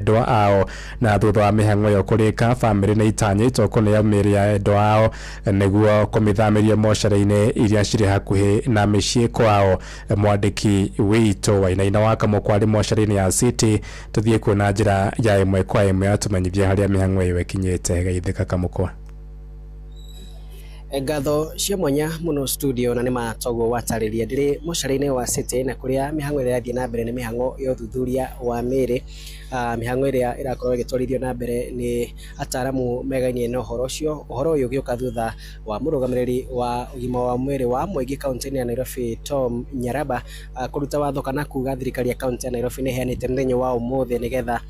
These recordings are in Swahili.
endwa ao na thutha wa mihang'o yo kurika family ni itanyitwo kunea mĩĩrĩ ya endwa ao niguo kumithamiria mocarĩ-inĩ iria cirĩ hakuhĩ na mĩciĩ kwao. Mwandĩki witũ Wainaina wa Kamũkwa arĩ mocarĩ-inĩ ya City tuthie kuona njĩra ya ĩmwe kwa ĩmwe atumenyithia harĩa mĩhang'o ĩyo ĩkinyĩte. Geithĩka Kamũkwa. Ngatho cia mwanya muno studio na nima toguo watarĩria ndĩrĩ mocarĩ-inĩ wa City na kũrĩa mĩhang'o ĩrĩa ĩrathiĩ na mbere nĩ mĩhang'o ya ũthuthuria wa mĩĩrĩ. Mĩhang'o ĩrĩa ĩrakorwo ĩgĩtwarithio na mbere nĩ ataramu megainie na ũhoro ũcio. Ũhoro ũyũ ũgĩũka thutha wa mũrũgamĩrĩri wa ũgima wa mwĩrĩ wa mũingĩ kaunti-inĩ ya Nairobi Tom Nyaramba kũruta watho kana kuga thirikari ya kaunti ya Nairobi nĩ ĩheanĩte mũthenya wa ũmũthĩ nĩgetha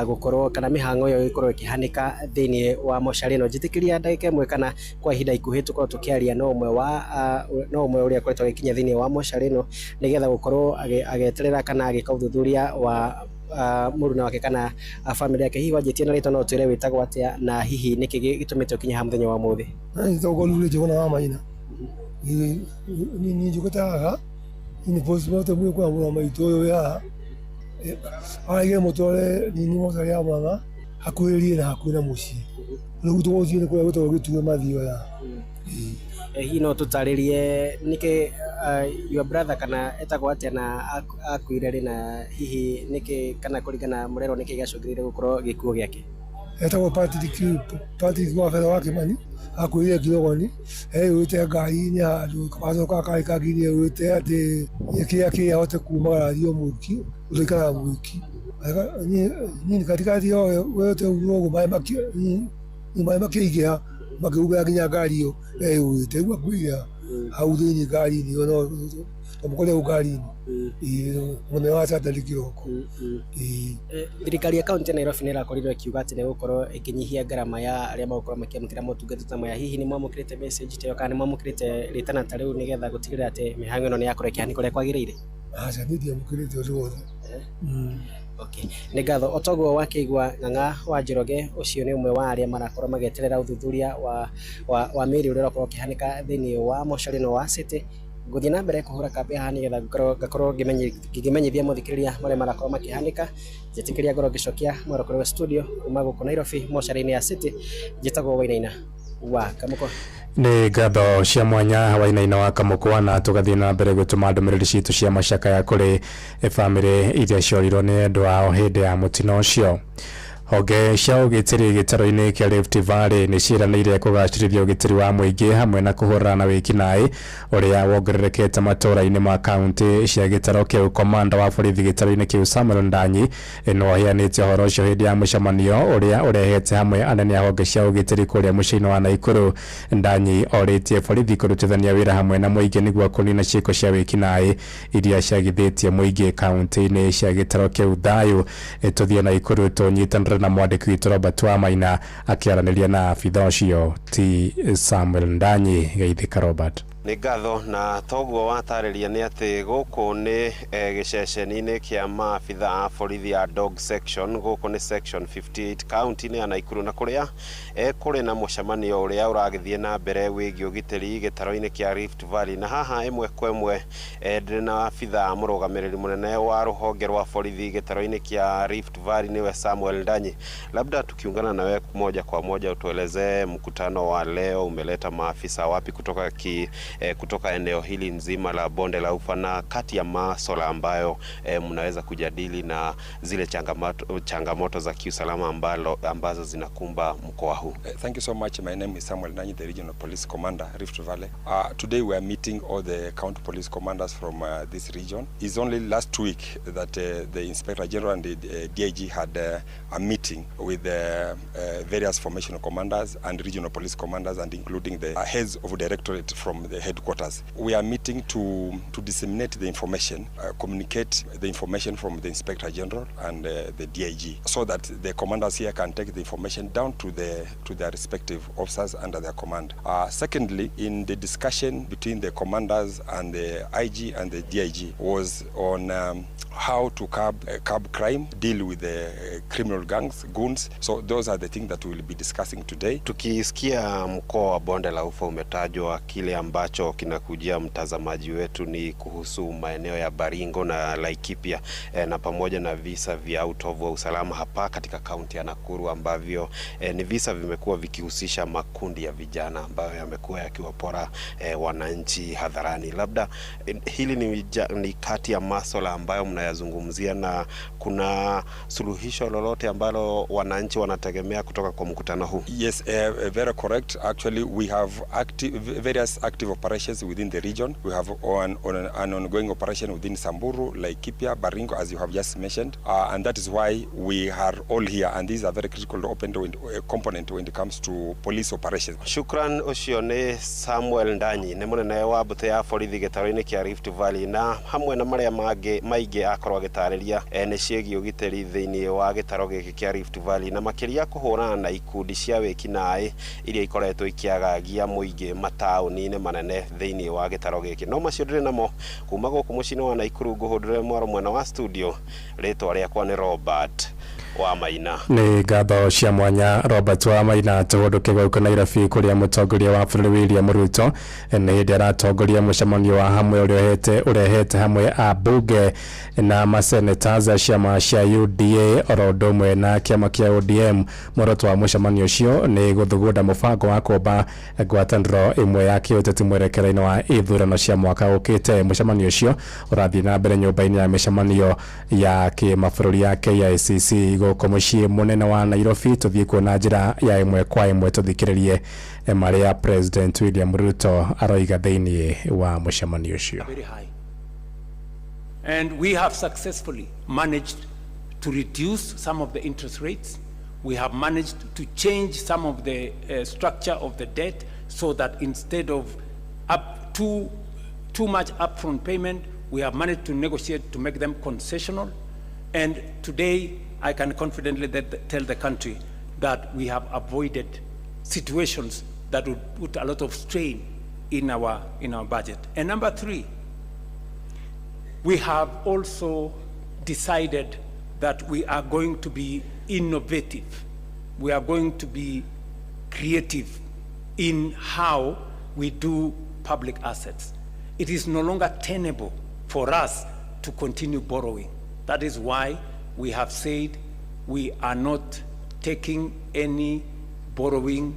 gũkorwo kana mĩhang'o ĩyo ĩkorwo ĩkĩhanĩka thĩinĩ wa mocarĩ ĩno. Njĩtĩkĩria ndagĩka ĩmwe kana kwa ihinda ikuhĩ tũkorwo tũkĩaria no ũmwe ũrĩa akoretwo agĩkinya thĩinĩ wa mocarĩ ĩno nĩgetha gũkorwo agĩeterera kana agĩka ũthuthuria wa mũruna wake kana family yake. Hihi wanjĩtie na rĩtwa no ũtwĩre wĩtagwo atĩa na hihi nĩkĩ gĩtũmĩte ũkinye haha mũthenya wa ũmũthĩ? Nĩtagwo Lule Njũgũna wa Maina. Niĩ njũkĩte haha nĩ postmortem gwĩkwo mũrũ wa maitũ ũyũ haha aige mũtware nini mocarĩ ya Murang'a hakuhĩrĩirie na hakuhĩ na mũciĩ. Rĩu tũgũthiĩ nĩ kũrĩa gwĩtagwo Gĩtue Mathioya ya. Hihi no tũtarĩrie nĩkĩ your brother kana etagwo atĩa na akuire rĩ na hihi nĩkĩ kana kũringana mũrero nĩkĩ gĩacũngĩrĩire gũkorwo gĩkuũ gĩake? Etagwo Patrick wa Fedha wa Kĩmani akuire Kĩrogoni eyũĩte ngari-inĩ handũ gacoka karĩkangirie eyũĩte atĩ kĩrĩa ahote kumagara thiĩ mũiki ũtũikaraga mũiki nini katikati yao wete uguo maĩ makĩingĩha makĩhumbĩra nginya ngari ĩyo eyũĩte rĩu akuire hau thĩinĩ ngari-inĩ ĩyo no mũkorire ngari-inĩ mũnene wa Saturday kĩroko. Thirikari ya kaunti ya Nairobi nĩ ĩrakorirwo ĩkiuga atĩ nĩ gũkorwo ĩkĩnyihia ngarama ya arĩa magũkorwo makĩamũkĩra motungata ta maya. Hihi nĩ mwamũkĩrĩte message ta ĩyo kana nĩ mwamũkĩrĩte rĩtana ta rĩu nĩgetha gũtigĩrĩra atĩ mĩhang'o ĩno nĩ yakorwo ĩkĩhanĩka ũrĩa kwagĩrĩire? Aca niĩ ndiamũkĩrĩte ũndũ wothe. Okay. Nĩ ngatho o toguo wakĩigua Ng'ang'a wa Njoroge ũcio nĩ ũmwe wa arĩa marakorwo magĩeterera ũthuthuria wa mĩĩrĩ ũrĩa ũrakorwo ũkĩhanĩka thĩinĩ wa mocarĩ ĩno wa City. Ngũthiĩ na mbere kũhũra kambi haha nĩgetha ngakorwo ngĩmenyithia mũthikĩrĩria marĩa marakorwo makĩhanĩka. Njĩtĩkĩria ngorwo ngĩcokia mwaro kũrĩ studio kuma gũkũ Nairobi mocarĩ-inĩ ya City. Njĩtagwo Wainaina wa Kamũkwa. Nĩ ngatho cia mwanya Wainaina wa Kamũkwa na tũgathiĩ na mbere gũtũma ndũmĩrĩri citũ cia macakaya kũrĩ family iria ciorirwo nĩ endwa ao hĩndĩ ya mũtino ũcio. Honge cia ũgitĩri gĩtaro-inĩ kĩa Rift Valley nĩ ciĩranĩire kũgacĩrithia ũgitĩri wa mũingĩ hamwe na kũhũrana na wĩkinaĩ ũrĩa wongererekete matũũra-inĩ ma kaunti cia gĩtaro kĩu. Komanda wa borithi gĩtaro-inĩ kĩu Samuel Ndanyi no aheanĩte ũhoro ũcio hĩndĩ ya mũcemanio ũrĩa ũrehete hamwe anene a honge cia ũgitĩri kũrĩa mũciĩ-inĩ wa Naikuru. Ndanyi orĩtie borithi kũrutithania wĩra hamwe na mũingĩ nĩguo kũnina ciĩko cia wĩkinaĩ iria ciagithĩtie mũingĩ kaunti-inĩ cia gĩtaro kĩu. Thayũ tũthiĩ Naikuru tũnyitanĩre na mwandĩki witũ Robert wa Maina akĩaranĩria na abitha ũcio ti Samuel Ndanyi. Geithĩka Robert. Nĩ ngatho na toguo watarĩria nĩ atĩ gũkũ nĩ gĩceceni-inĩ kĩa maabitha a borithi a dog section. Gũkũ nĩ section 58 kaunti-inĩ ya Naikuru na kũrĩa kũrĩ na mũcemanio ũrĩa ũragĩthiĩ na mbere wĩgiĩ ũgitĩri gĩtaro-inĩ kĩa Rift Valley. Na haha ĩmwe kwa ĩmwe ndĩrĩ na abitha mũrũgamĩrĩri mũnene wa rũhonge rwa borithi gĩtaro-inĩ kĩa Rift Valley niwe Samuel Ndanyi. Labda tukiungana nawe moja kwa moja utueleze mkutano wa leo umeleta maafisa wapi kutoka eneo hili nzima la bonde la Ufa na kati ya masuala ambayo mnaweza kujadili na zile changamoto za kiusalama ambazo zinakumba mkoa huu. Thank you so much. My name is Samuel Ndanyi, the Regional Police Commander, Rift Valley. Today we are meeting all the county police commanders from this region. It's only last week that the Inspector General and the DIG had a meeting with the various formational commanders and regional police commanders and including the heads of directorate from the headquarters. We are meeting to disseminate the information, communicate the information from the Inspector General and the DIG, so that the commanders here can take the information down to their respective officers under their command. Secondly, in the discussion between the commanders and the IG and the DIG was on how to curb crime, deal with the criminal goons. So those are the things that we will be discussing today. Tukisikia mkoa wa bonde la Ufa umetajwa kile ambacho ambacho kinakujia mtazamaji wetu ni kuhusu maeneo ya Baringo na Laikipia na pamoja na visa vya utovu wa usalama hapa katika kaunti ya Nakuru ambavyo ni visa vimekuwa vikihusisha makundi ya vijana ambayo yamekuwa yakiwapora wananchi hadharani. Labda hili ni kati ya masuala ambayo mnayazungumzia, na kuna suluhisho lolote ambalo wananchi wanategemea kutoka kwa mkutano huu? Yes, very correct. Actually, we have various active operations within the region. We have an ongoing operation within Samburu, Laikipia, Baringo, as you have just mentioned, and that is why we are all here, and these are very critical open component when it comes to police operations. Shukran Oshione Samuel Ndanyi ne munene wa mbũtũ ya borithi gĩtarũ-inĩ kĩa Rift Valley, na hamwe na marĩa maingĩ akorwo agĩtarĩria nĩ ciĩgiĩ ũgitĩri thĩinĩ wa gĩtarũ gĩkĩ kĩa Rift Valley, na makĩria kũhũrana na ikundi cia wĩkinaĩ iria ikoretwo ikiagagia mũingĩ mataũni-inĩ manene thĩinĩ wa gĩtarũ gĩkĩ. No macio ndĩrĩ namo kuma gũkũ mũciĩ wa Naikuru, ngũhũndũre mwaro mwena wa studio. Rĩtwa rĩakwa nĩ Robert wa Maina. Ni ngatho cia mwanya Robert wa Maina tũhũndũke gũkũ Nairobi kũrĩa mũtongoria wa bũrũri William Ruto nĩ hĩndĩ aratongoria mũcemanio wa hamwe ũrĩa ũrehete hamwe ambunge na masenators a ciama cia UDA oro ũndũ ũmwe na kĩama kĩa ODM. Muoroto wa mũcemanio ũcio nĩ gũthugunda mũbango wa kũmba ngwatanĩro ĩmwe ya kĩũteti mwerekera-inĩ wa ithurano cia mwaka ũkĩte. Mũcemanio ũcio ũrathiĩ na mbere nyũmba-inĩ ya mĩcemanio ya kĩmabũrũri ya KICC gũkũ mũciĩ mũnene wa Nairobi. Tũthiĩ kuona njĩra ya ĩmwe kwa ĩmwe tũthikĩrĩrie marĩa President William Ruto aroiga thĩinĩ wa mũcemanio ũcio. And we have successfully managed to reduce some of the interest rates. We have managed to change some of the structure of the debt so that instead of too much upfront payment, we have managed to negotiate to make them concessional. And today, I can confidently tell the country that we have avoided situations that would put a lot of strain in our budget. And number three, we have also decided that we are going to be innovative. We are going to be creative in how we do public assets. It is no longer tenable for us to continue borrowing. That is why we have said we are not taking any borrowing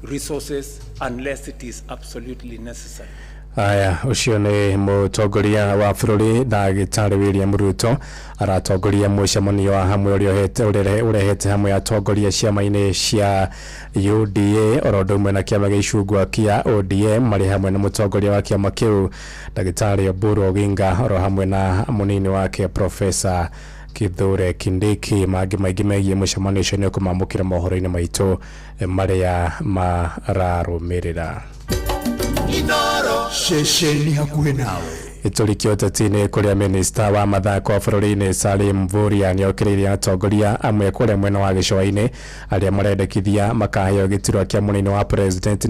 resources unless it is absolutely necessary. Aya, ucio nĩ mũtongoria wa bũrũri Ndagĩtarĩ William Ruto aratongoria mũcemanio wa hamwe ũrehete hamwe atongoria ciama-inĩ cia UDA oro ũndũ ũmwe na kĩama gĩa icungwa kĩa ODM marĩ hamwe na mũtongoria wa kĩama kĩu Ndagĩtarĩ Oburu Oginga oro hamwe na mũnini wake Professor Kithure Kindiki. Mangĩ maingĩ megiĩ mũcemanio ũcio nĩ ũkũmamũkĩra mohoro-inĩ maitũ marĩa mararũmĩrĩra. Shesheni hakuhĩ nawe. Iturikio ũteti-inĩ kũrĩa minista wa mathako bũrũri-inĩ Salim Mvurya nĩokĩrĩire atongoria amwe kũrĩa mwena wa gĩcũa-inĩ arĩa marendekithia makaheo gĩturwa kĩa mũnini wa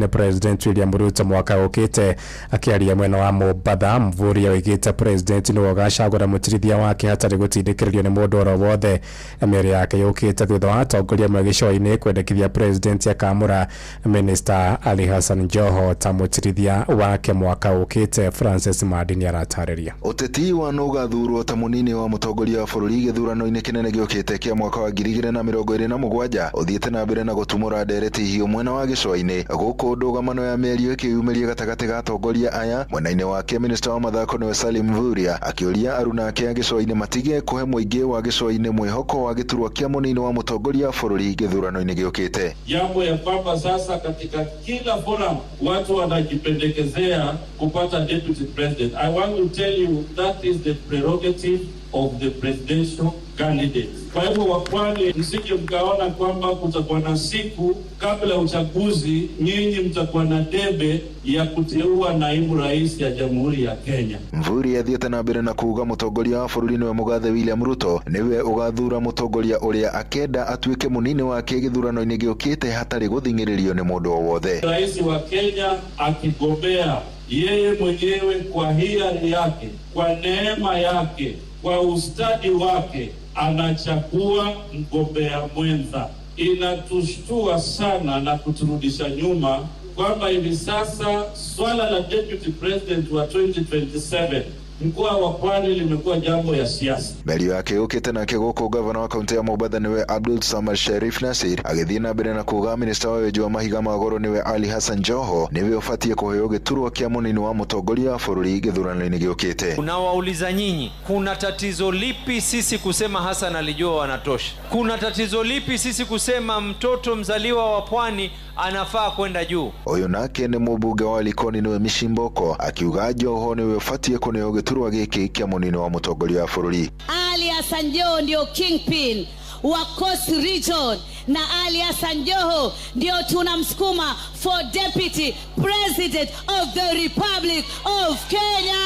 President William Ruto mwaka ũkĩte. Akĩaria mwena wa Mombatha, Mvurya oigĩte President nĩwe ũgacagũra mũtirithia wake hatarĩ gũtindĩkĩrĩrio nĩ mũndũ oro wothe. Mĩario yake yũkĩte thutha wa atongoria amwe gĩcũa-inĩ kwendekithia President akamũra Minister Ali Hassan Joho ta mũtirithia wake mwaka ũkĩte. Francis Madini aratarĩria. Ũteti wa nũgathurwo ta mũnini wa mũtongoria wa bũrũri gĩthurano-inĩ kĩnene gĩũkĩte kĩa mwaka wa 2027 ũthiĩte na mbere na gũtumũra ndereti hiũ mwena wa gĩcũa-inĩ gũkũ ndũgamano ya mĩario ĩkĩyumĩria gatagatĩ ga atongoria aya. Mwena-inĩ wake minista wa mathako nĩwe Salim Mvurya akĩũria aruna ake a gĩcũa-inĩ matige kũhe mũingĩ wa gĩcũa-inĩ mwĩhoko wa gĩturwa kĩa mũnini wa mũtongoria wa bũrũri gĩthurano-inĩ gĩũkĩte. Jambo ya kwamba sasa katika kila forum watu wanajipendekezea kupata deputy president. I want to tell you that is the prerogative of the presidential candidates. Kwa hivyo wakwani msije mkaona kwamba kutakuwa na siku kabla uchaguzi nyinyi mtakuwa na debe ya kuteua naibu rais ya Jamhuri ya Kenya. Mvurya athiĩte na mbere na kuuga mũtongoria wa bũrũri nĩwe mũgathe William Ruto nĩwe ũgathura mũtongoria ũrĩa akenda atuĩke mũnini wake gĩthurano-inĩ gĩũkĩte hatarĩ gũthing'ĩrĩrio nĩ mũndũ o wothe. Rais wa Kenya akigombea yeye mwenyewe kwa hiari yake, kwa neema yake, kwa ustadi wake anachagua mgombea mwenza. inatushtua sana na kuturudisha nyuma kwamba hivi sasa swala la deputy president wa 2027 mkoa wa Pwani limekuwa jambo ya siasa. Melio yake ukite na kigoko governor wa kaunti ya Mombasa niwe Abdul Samad Sharif Nasir agithina mbere na kuga minister wa weju wa mahiga magoro niwe Ali Hassan Joho niwe ufatie kuheo gituru kia munini wa mutongoria wa bururi githurano-ini giukite. Unawauliza nyinyi, kuna tatizo lipi sisi kusema Hassan alijua wanatosha? Kuna tatizo lipi sisi kusema mtoto mzaliwa wa Pwani anafaa kwenda juu? Oyo nake ni mubuge wa Likoni niwe Mishimboko akiuga Joho niwe ufatie kuneo gituru giki kia munini wa mutongoria wa bururi. Ali Hassan Joho ndio kingpin wa Coast Region na Ali Hassan Joho ndio tunamsukuma for deputy president of the Republic of Kenya,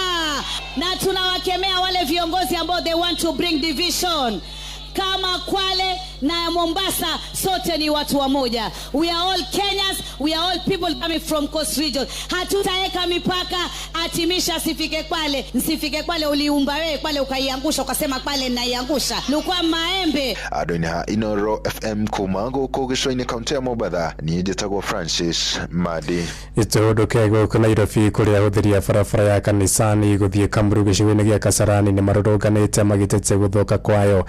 na tunawakemea wale viongozi ambao they want to bring division. Kama Kwale na Mombasa sote ni watu wa moja. We are all Kenyans, we are all people coming from Coast Region. Hatutaeka mipaka atimisha sifike Kwale, nsifike Kwale uliumba wewe Kwale ukaiangusha ukasema Kwale ninaiangusha. Lukwa Maembe. Adonya Inoro FM kumago kogishoine kaunti ya Mombasa ni jetagwa Francis Madi. Itodo kego kuna Nairobi kuria hudhiria farafara ya kanisani guthie Kamuru gicigwini gia Kasarani ni maruruganite magitete guthoka kwayo.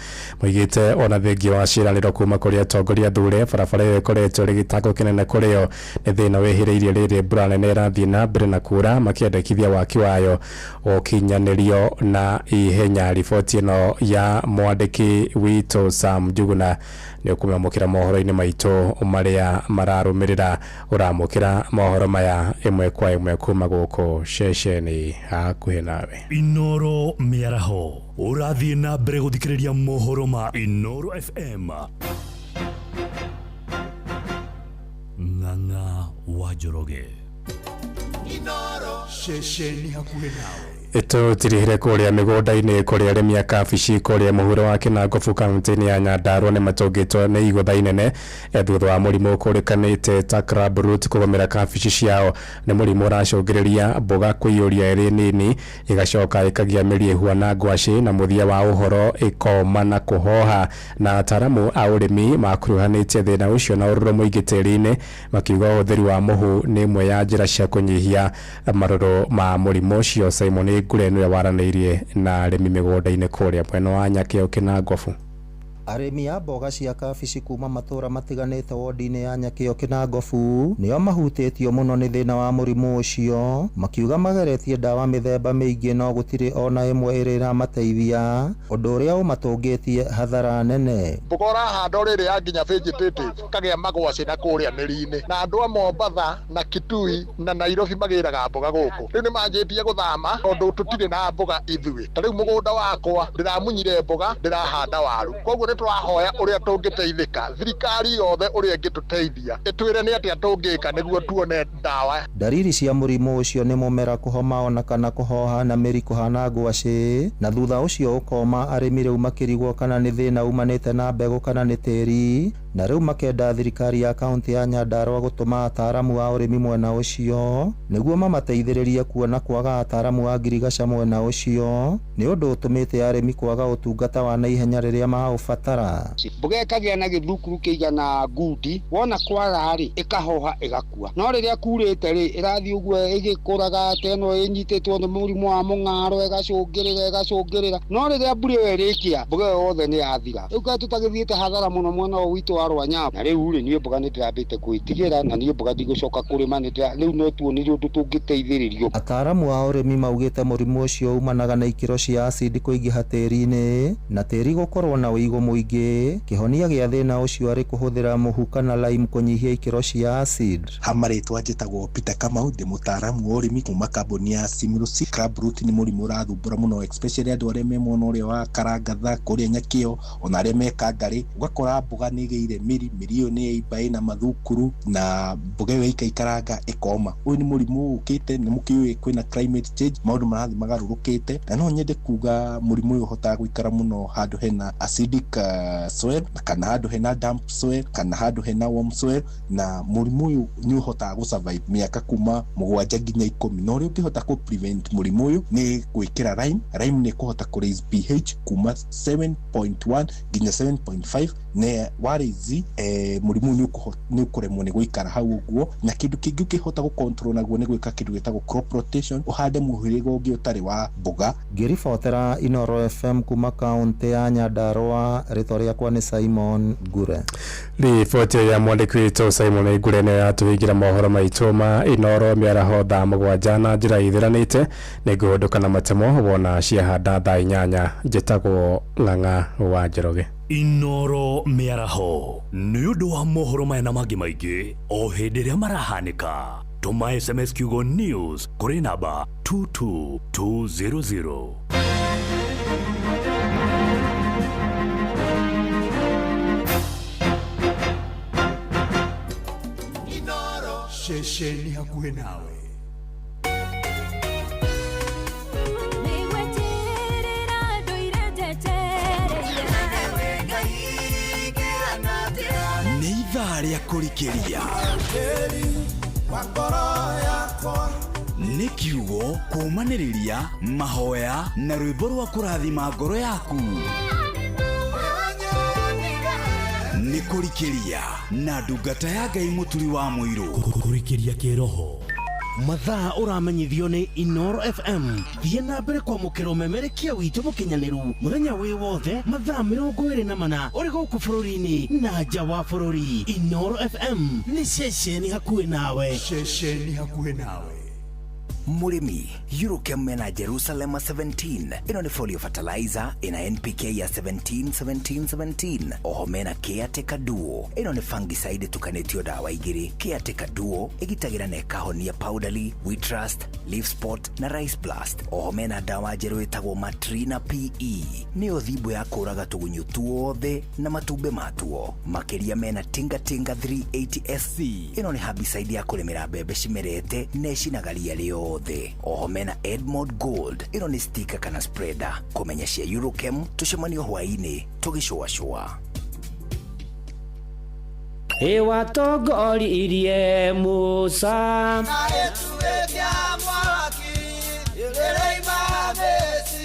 Gite ona thengi wa ciraniro kuma kuri atongoria thure barabara ĩyo ĩkoretwo rĩgĩtako kĩnene kũrĩo nĩ thĩna wĩhĩrĩirie rĩrĩ mbura nene ĩrathiĩ na mbere na kura makĩendekithia waki wayo ũkinyanĩrio na ihenya. Riboti ĩno ya mwandĩki witũ Sam Njuguna nĩ ũkũmamũkĩra mohoro-inĩ maitũ marĩa mararũmĩrĩra. Ũramũkĩra mohoro maya ĩmwe kwa ĩmwe kuma gũkũ ceceni hakuhĩ nawe. Inoro Mĩaraho ũrathiĩ na mbere gũthikĩrĩria mohoro ma Inoro FM. Ng'ang'a wa Njoroge. Inoro ceceni hakuhĩ nawe. Ito tirihire kuria migunda-ini kuria arimi a kabici kuria muhuro wa Kinangofu kaunti-ini ya Nyandarua ni matongitwo ni igutha inene thutha wa murimu kurikanite ta crab root kugomera kabici ciao. Ni murimu uracungiriria mboga kuiyuria iri nini igacoka ikagia miri ihuana ngwaci na muthia wa uhoro ikoma na kuhoha, na ataramu a urimi makuruhanitie thina ucio na ururo muingi tiri-ini makiuga utheri wa muhu ni imwe ya njira cia kunyihia maroro ma murimu ucio. Simon Ngurenu ya waranĩirie na arĩmi mĩgũnda-inĩ kũrĩa mwena wa Nyakĩo Kinangofu. Arĩmi a mboga cia kabici kuma matũra matiganĩte wodi-inĩ ya Nyakĩo Kinangofu nĩo mahutĩtio mũno nĩ thĩna wa mũrimũ ũcio, makiuga mageretie ndawa mĩthemba mĩingĩ no gũtirĩ ona ĩmwe ĩrĩ ĩramateithia, ũndũ ũrĩa ũmatũngĩtie hathara nene. Mboga ũrahanda rĩrĩ ya nginya vegetative kagĩa magwaci na kũrĩa mĩri-inĩ, na andũ a Mombasa na Kitui na Nairobi magĩraga mboga gũkũ. Rĩu nĩ manjĩtie gũthama tondũ tũtirĩ na mboga ithuĩ. Ta rĩu mũgũnda wakwa ndĩramunyire mboga, ndĩrahanda waru. Koguo twahoya uria tungiteithika, thirikari yothe uria ingituteithia itwire ni atia tungika niguo tuone ndawa. Dalili cia mũrimũ ũcio nĩ mũmera kũhoma ona kana kũhoha na mĩri kũhana ngwaci, na thutha ũcio ũkoma arĩmi rĩu makĩrigwo kana nĩ thĩna umanĩte na mbegũ kana nĩ tĩri, na rĩu makenda thirikari ya kaunti ya Nyandarua gũtũma ataramu a ũrĩmi mwena ũcio nĩguo mamateithĩrĩrie kuona kwaga ataramu a ngirigaca mwena ũcio nĩ ũndũ ũtũmĩte arĩmi kwaga ũtungata wa naihenya rĩrĩa maũbatara. Mboga ĩkagĩa na gĩthukuru kĩigana ngundi, wona kwara-rĩ ĩkahoha ĩgakua, no rĩrĩa kurĩte-rĩ ĩrathiĩ ũguo ĩgĩkũraga teno ĩnyitĩtwo nĩ mũrimũ wa mũng'aro ĩgacũngĩrĩra, no rĩrĩa mbura ĩyo ĩrĩkia mboga ĩyo yothe nĩ yathira. Rĩu kaĩ tũtagĩthiĩte hathara mũno mwena ũyũ witũ wa Rwanyama, na rĩu-rĩ niĩ mboga nĩ ndĩrambĩte kwĩtigĩra na niĩ mboga ndigũcoka kũrĩma, rĩu no tuonire ũndũ tũngĩteithĩrĩrio. Ataramu a ũrĩmi maugĩte mũrimũ ũcio umanaga na ikĩro cia acid kũingĩha tĩri-inĩ na tĩri gũkorwo na ũigũ mũingĩ. Kihonia gĩa thĩna ũcio arĩ kũhũthĩra mũhu kana lime kũnyihia ikĩro cia acid. Hamarĩtwa njĩtagwo Peter Kamau, ndĩ mũtaramu wa ũrĩmi kuma kambuni ya Simrusi. Crab root nĩ mũrimũ ũrathumbũra mũno especially andũ arĩa me mwena ũrĩa wa Karangatha kũrĩa Nyakĩo ona arĩa me Kangarĩ. Ũgakora mboga nĩ ĩgĩire mĩri ĩyo nĩ yaimba ĩna mathukuru na mboga ĩyo ĩkaikaranga ĩkoma. Ũyũ nĩ mũrimũ ũkĩte, nĩ mũkĩũĩ kwĩna climate change, maũndũ marathiĩ magarũrũkĩte, na no nyende kuga mũrimũ ũyũ ũhotaga gũikara mũno handũ hena acidic soil kana handu hena damp soil kana handu hena warm soil na murimu uyu ni uhota go survive miaka kuma 7 nginya 10 no ri ukihota ku prevent murimu uyu ni gwikira lime ni kuhota ku raise pH kuma 7.1 nginya 7.5 ne warizi murimu ni ukuremwo ni gwikara hau uguo na kindu kingi ukihota ku control naguo ni gwika kindu gitagwo crop rotation uhande muhirigo ungi utari wa mboga. Ngiribotera Inoro FM kuma kaunti ya Nyandarua, ritwa riakwa ni Simon Gure. Riboti ya mwandiki witũ Simon Gure nĩ yatũhingĩra mohoro maitũ ma Inoro mĩaraho thaa 7 na njĩra ithiranĩte nĩngũhũndũka na matemo wona ciahanda thaa 8 njĩtagwo Ng'ang'a wa Njoroge. Inoro mĩaraho nĩ ũndũ wa mohoro maya na mangĩ maingĩ o hĩndĩ ĩrĩa marahanĩka. Tuma SMS kiugo news kuri namba 22200. Inoro shesheni hakuhe nawe. Neitharia kurikiria nĩ kiugo kumanĩrĩria mahoya na rwĩmbo rwa kũrathima ngoro yaku nĩ kũrikĩria na ndungata ya Ngai mũturi wa mũirũ kũrikĩria kĩroho mathaa ũramenyithio nĩ Inoro FM thiĩ na mbere kwamũkĩra ũmemerekia witũ mũkinyanĩru mũthenya wĩ wothe mathaa 24 ũrĩ gũkũ bũrũri-inĩ na nja wa bũrũri. Inoro FM nĩ ceceni hakuhĩ nawe. Ceceni hakuhĩ nawe. Murimi Eurochem mena Jerusalem 17 ino ni folio fertilizer ina NPK ya 17 oho mena Caretaker Duo ino ni fungicide tukanetio dawa igiri. Caretaker Duo igitagira na ikahonia powderly, wheat rust, leaf spot na rice blast. Oho mena dawa jeru itagwo Matrina PE ni othibu ya kuraga tugunyu tuothe na matumbe matuo. Makeria mena Tinga 380 SC ino ni herbicide ya kulimira mbembe cimerete necinagaria rio the oho mena Edmond Gold ino ni sticker kana spreader. Kumenya cia Eurochem tucemanio hwaini tugicua Ewa togori irie Musa na etuwekia mwaki ilereima besi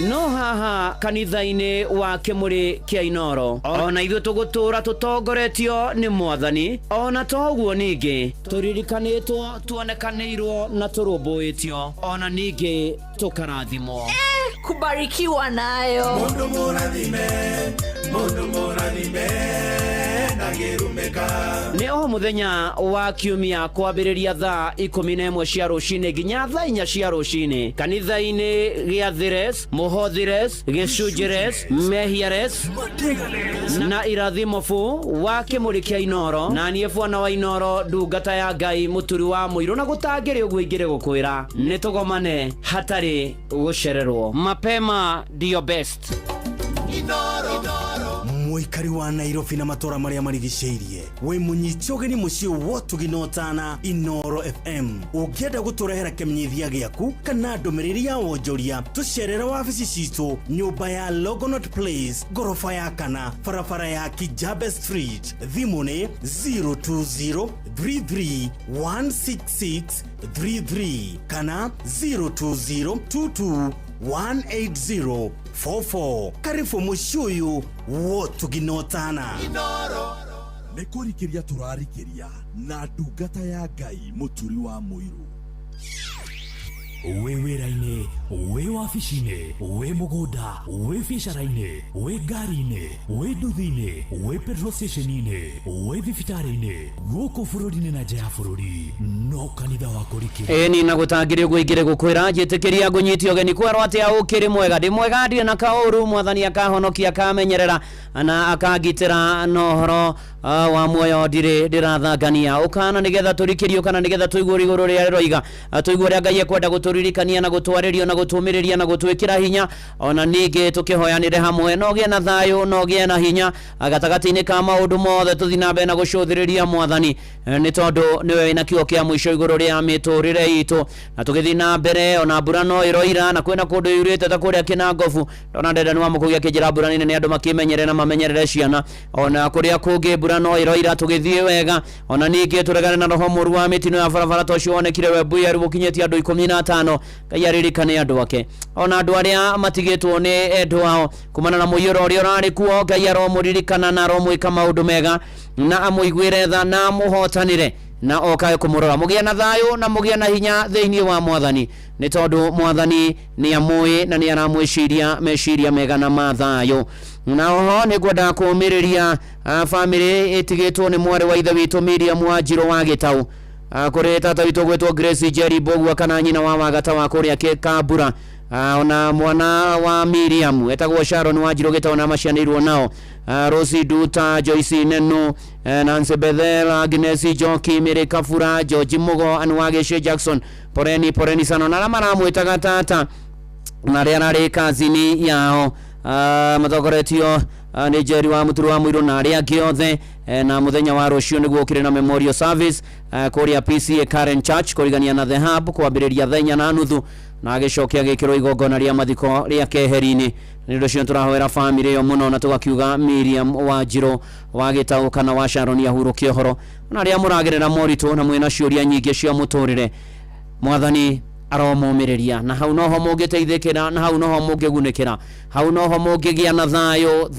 no haha kanitha-inĩ wa Kĩmũrĩ kĩa Inoro ona ithuĩ tũgũtũra tũtongoretio nĩ Mwathani ona toguo ningĩ tũririkanĩtwo tuonekanĩirwo na tũrũmbũĩtio ona ningĩ tũkarathimwo kubarikiwa nayo mundu mũrathime nĩ o mũthenya wa kiumia kwambĩrĩria thaa 11 cia rũcinĩ nginya thaa 4 cia rũcinĩ kanitha-inĩ gĩa Thires, Mũhothires, Gĩcunjĩres, Mehiares na Irathimofu wa Kĩmũrĩ kĩa Inoro na niĩ Bwana wa Inoro ndungata ya Ngai mũturi wa mũirũ na gũtangĩrĩ ũguo ingĩrĩ gũkwĩra nĩ tũgomane hatarĩ gũcererwo. Mapema ndio best. Inoro muikari wa Nairobi na matora maria marigicĩirie we munyiti ũgeni mũciĩ wotu ginotana Inoro FM ũngĩenda gũtũrehera kĩmenyithia gĩaku kana ndũmĩrĩri ya wonjoria tũcerere wabici citũ nyũmba ya Logonot Place gorofa ya kana barabara ya Kijabe Street thimũ nĩ 02033166333 kana 02022180044. Karibu mushuyu wotu ginotana Inoro nekurikiria turarikiria na ndungata ya Ngai mũturi wa mũirũ we wĩra-inĩ we wabici-inĩ we mũgũnda we biacara-inĩ we ngari-inĩ we nduthi-inĩ we petrol station-inĩ we thibitarĩ-inĩ gũkũ bũrũri-inĩ na nja ya bũrũri no kanitha wa kũrikĩria ĩni na gũtangĩrĩ ũguo ingĩrĩ gũkwĩra njĩtĩkĩria ngũnyitie ũgeni kwerwo atĩ ũkĩrĩ mwega ndĩ mwega ndirĩ na kaũru Mwathani akahonokia akamenyerera na akangitĩra na ũhoro wa muoyo ndĩrathangania ũkana nĩgetha tũrikĩrio kana nĩgetha tũigua igũrũ rĩa roiga tũigua ũrĩa Ngai ekwenda gũtũ guturirikania na gutwaririo na gutumiriria na gutwikira hinya ona ningi tukihoyanire hamwe no gie na thayo no gie na hinya agatagati-ini ka maundu mothe tuthinabe na gucuthiriria mwathani ni tondu niwe wina kio kia mwisho iguru ria miturire itu na tugithina mbere ona mbura no iroira na kwina kundu yurite ta kuria Kinangofu ndona ndenda ni wamukugia kijira mbura nini ni andu makimenyerera na mamenyerere ciana ona kuria kungi mbura no iroira tugithie wega ona ningi turegane na roho muru wa mitino ya barabara tocio onekire we buya rubukinyetie andu 15 kayaririkane andu ake ona andu aria matigitwo ni endu ao kumana na muyoro uri urari kuo kayaro muririkana na romwika maundu mega na amuigwire tha na muhotanire na okae kumurora mugia na thayo na mugia na hinya thiini wa mwathani ni tondu mwathani ni amui na ni aramwiciria meciria mega na mathayo na oho ni gwenda kumiriria family itigitwo ni mwari wa ithe witu Miriam Wanjiru wa Gitau kuri tata witu gwetwo Grace Jerry Bogwa kana nyina wa Wagata wa kuria Kambura ona mwana wa Miriam etagwo Sharon Wanjiru Gitau na macianirwo nao Rosie Duta, Joyce Nenu, Nancy Bethel, Agnes Joki, Mary Kafura, George Mugo, Anwageshe Jackson, poreni sana na maramwitaga tata na ria kazini yao matogoretio ni Jerry wa Muturu wa Mwiru na ria giothe na muthenya wa rucio niguo kire na memorial service kuria PCA Karen Church kurigania na The Hub kwambiriria thenya na nuthu na agicokia gikiro igongona ria mathiko ria Keheri-ini nindo cio turahoera family yo muno na tugakiuga Miriam Wanjiru wa Gitau kana wa Sharon yahurukie horo na ria muragirira moritu na mwina ciuria nyingi cia muturire mwathani aromomiriria na hau noho mungiteithikira na hau noho mungigunikira hau noho mungigia na thayo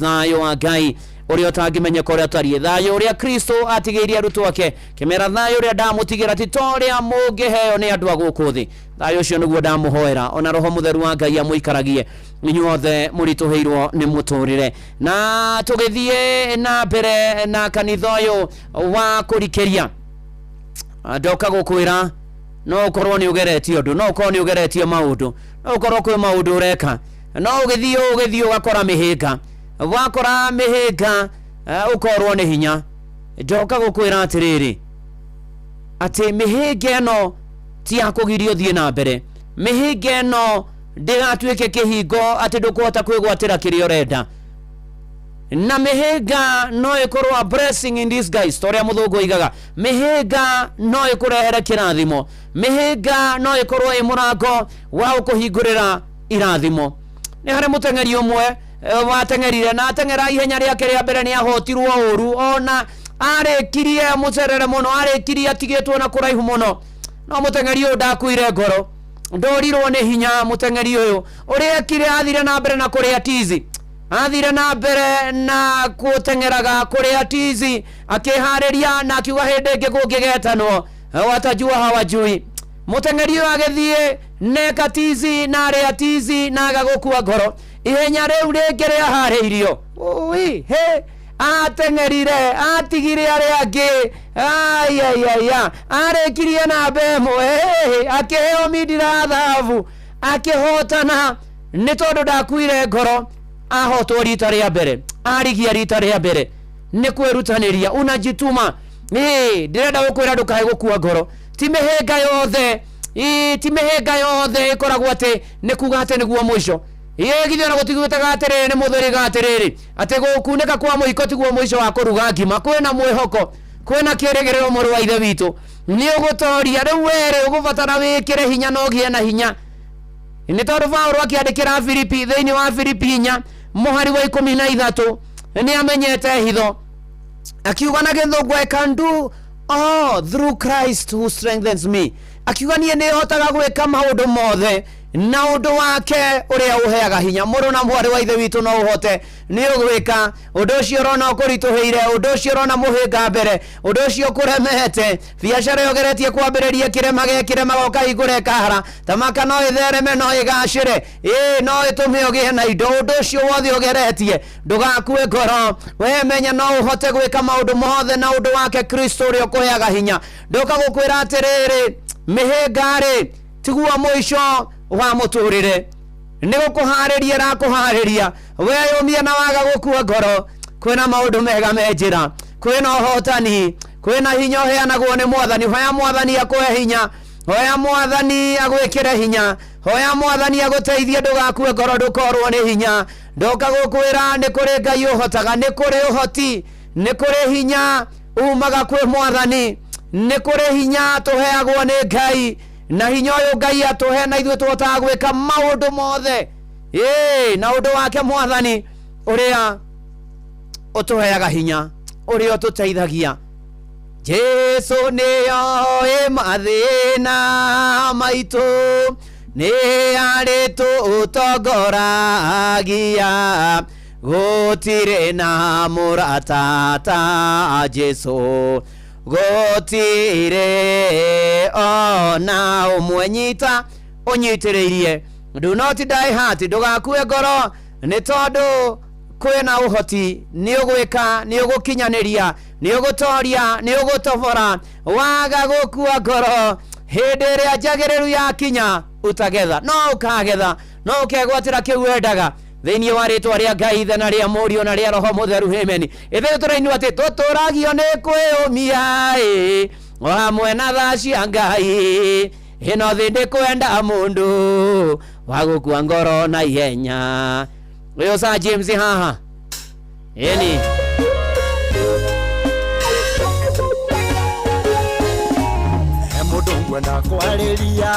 wa Ngai uri otangimenya koria tari thayo uri Kristo atigiria rutu wake kimera thayo uri ndamutigira ti toria mungiheo ni andu agukuthi thayo cio niguo ndamuhoera ona roho mutheru wa Ngai amuikaragie inyuothe murituheirwo ni muturire na tugithie na mbere na kanitha uyu wa kurikiria ndoka gukwira no ukorwo ni ugeretio ndu no ukorwo ni ugeretio maundu no ukorwo kwi maundu ureka no ugithio ugakora mihinga wakora mihinga ukorwo ni hinya ndoka gukwira atiriri ati mihinga eno ti akugirio thie na mbere mihinga eno ndigatuike kihingo ati ndukuhota kwigwatira kiria urenda na mihinga no ikorwo a blessing in disguise storia muthungu igaga mihinga no ikurehere kirathimo mihinga no ikorwo imurango wa ukuhingurira irathimo ni hari mutengeri umwe watengerire na atengera ihenya riake ria mbere ni ahotirwo uru ona arikirie mucerere muno arikirie atigitwo na kuraihu muno no mutengeri uyu ndakuire ngoro ndorirwo ni hinya mutengeri uyu uriekire athire na mbere na kuria tizi athire na mbere na gutengeraga kuria tizi akihariria na akiuga hindi ingi gungigetanwo watajua hawajui mutengeri uyu agithie neka tizi na ria tizi na agagukua ngoro ihenya riu ringi ria hariirio ui he atengerire atigire aria angi arikirie na mbemwe akiheo midira thahabu akihotana ni tondu ndakuire ngoro ahotwo rita ria mbere arigia rita ria mbere ni kwirutaniria unajituma ndirenda gukwira ndukae gukua ngoro ti mihinga yothe ikoragwo ati ni kuga ati niguo mwisho githio na gutigwitaga atiriri ni muthuriga atiriri ati gukuneka kwa muhiko tiguo mwisho wa kuruga ngima kwina mwihoko kwina kirigiriro muru wa ithe witu ni ugutoria riu were ugubatara wikire hinya no gie na hinya ni tondu Paulo akiandikira Filipi thiini wa Filipi 4 muhari wa 13 ni amenyete hitho akiuga na githungu I can do all through Christ who strengthens me akiuga nie ni hotaga gwika maundu mothe na undu wake uria uheaga hinya muru na mwari wa ithe witu no uhote ni ugwika undu ucio rona ukurituheire undu ucio rona muhinga mbere undu ucio kuremete biashara yogeretie kwambiriria kirema goka igure kahara tamaka no ithereme no igacire no itume ugie na indo undu ucio wothe ugeretie ndugakue ngoro we menya no uhote gwika maundu mothe na undu wake Kristo uria ukuheaga hinya ndoka gukwira atiriri mihinga ri tiguo mwisho wa muturire ni gukuhariria ra kuhariria we yumia na waga gukua ngoro kwina maundu mega menjira kwina hotani kwina hinya heanagwo ni mwathani hoya mwathani akuhe hinya hoya mwathani agwikire hinya hoya mwathani aguteithie ndugakue ngoro ndukorwo ni hinya ndoka gukwira ni kuri Ngai uhotaga ni kuri uhoti ni kuri hinya umaga kwi mwathani ni kuri hinya tuheagwo ni Ngai na hinya uyu Ngai atuhe na ithuĩ tuhotaga gwika maundu mothe na undu wake mwathani uria utuheaga hinya uria ututeithagia Jesu nĩoĩ mathĩna maitũ nĩ arĩ tũtongoragia gũtirĩ na mũrata ta Jesu gũtirĩ ona ũmwe nyita ũnyitĩrĩirie do not die heart ndũgakue ngoro nĩ tondũ kwena uhoti ni ugwika ni ugukinyanĩria ni ugutoria ni ugutobora waga gukua ngoro hindi ĩrĩa njagĩrĩru yakinya utagetha no ukagetha no ukegwatĩra kĩu wendaga thĩinĩ wa rĩtwa rĩa Ngai ithe na rĩa Mũriũ na rĩa Roho Mũtheru amen ithuĩ tũrainua atĩ tũtũragio nĩ kwĩyũmia o hamwe na tha cia Ngai ĩno thĩ ndĩkwenda mũndũ wa gũkua ngoro na ihenya Leo saa James haha Eni Mũndũ ngwenda kwarĩria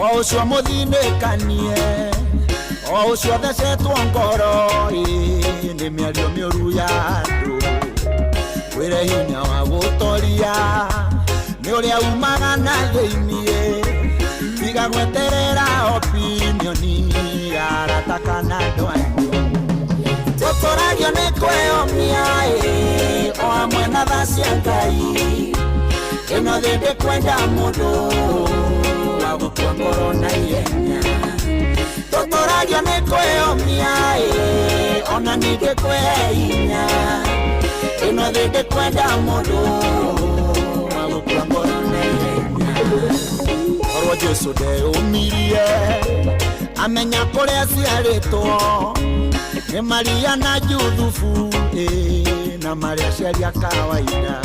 o ũcio mũthinĩkanie o ũcio thecetwo ngoro nĩ mĩario mĩũru ya andũ wĩre hinya wa gũtoria nĩ ũrĩa umaga na thĩiniĩ tiga gweterera opinioni ya arata kana andũ anyu tũtũragio nĩ kwĩyũmia o hamwe na tha cia Ngai ĩno thĩ ndĩkwenda mũndũ wa gũkua ngoro na ihenya tũtũragio nĩ kwĩyũmia ona ningĩ kwĩhe hinya ĩno thĩ ndĩkwenda mũndũ wa gũkua ngoro na ihenya Orwo Jesu ndeyũmirie amenya kũrĩa ciarĩtwo nĩ Maria na Juthufu na Maria ciaria kawaida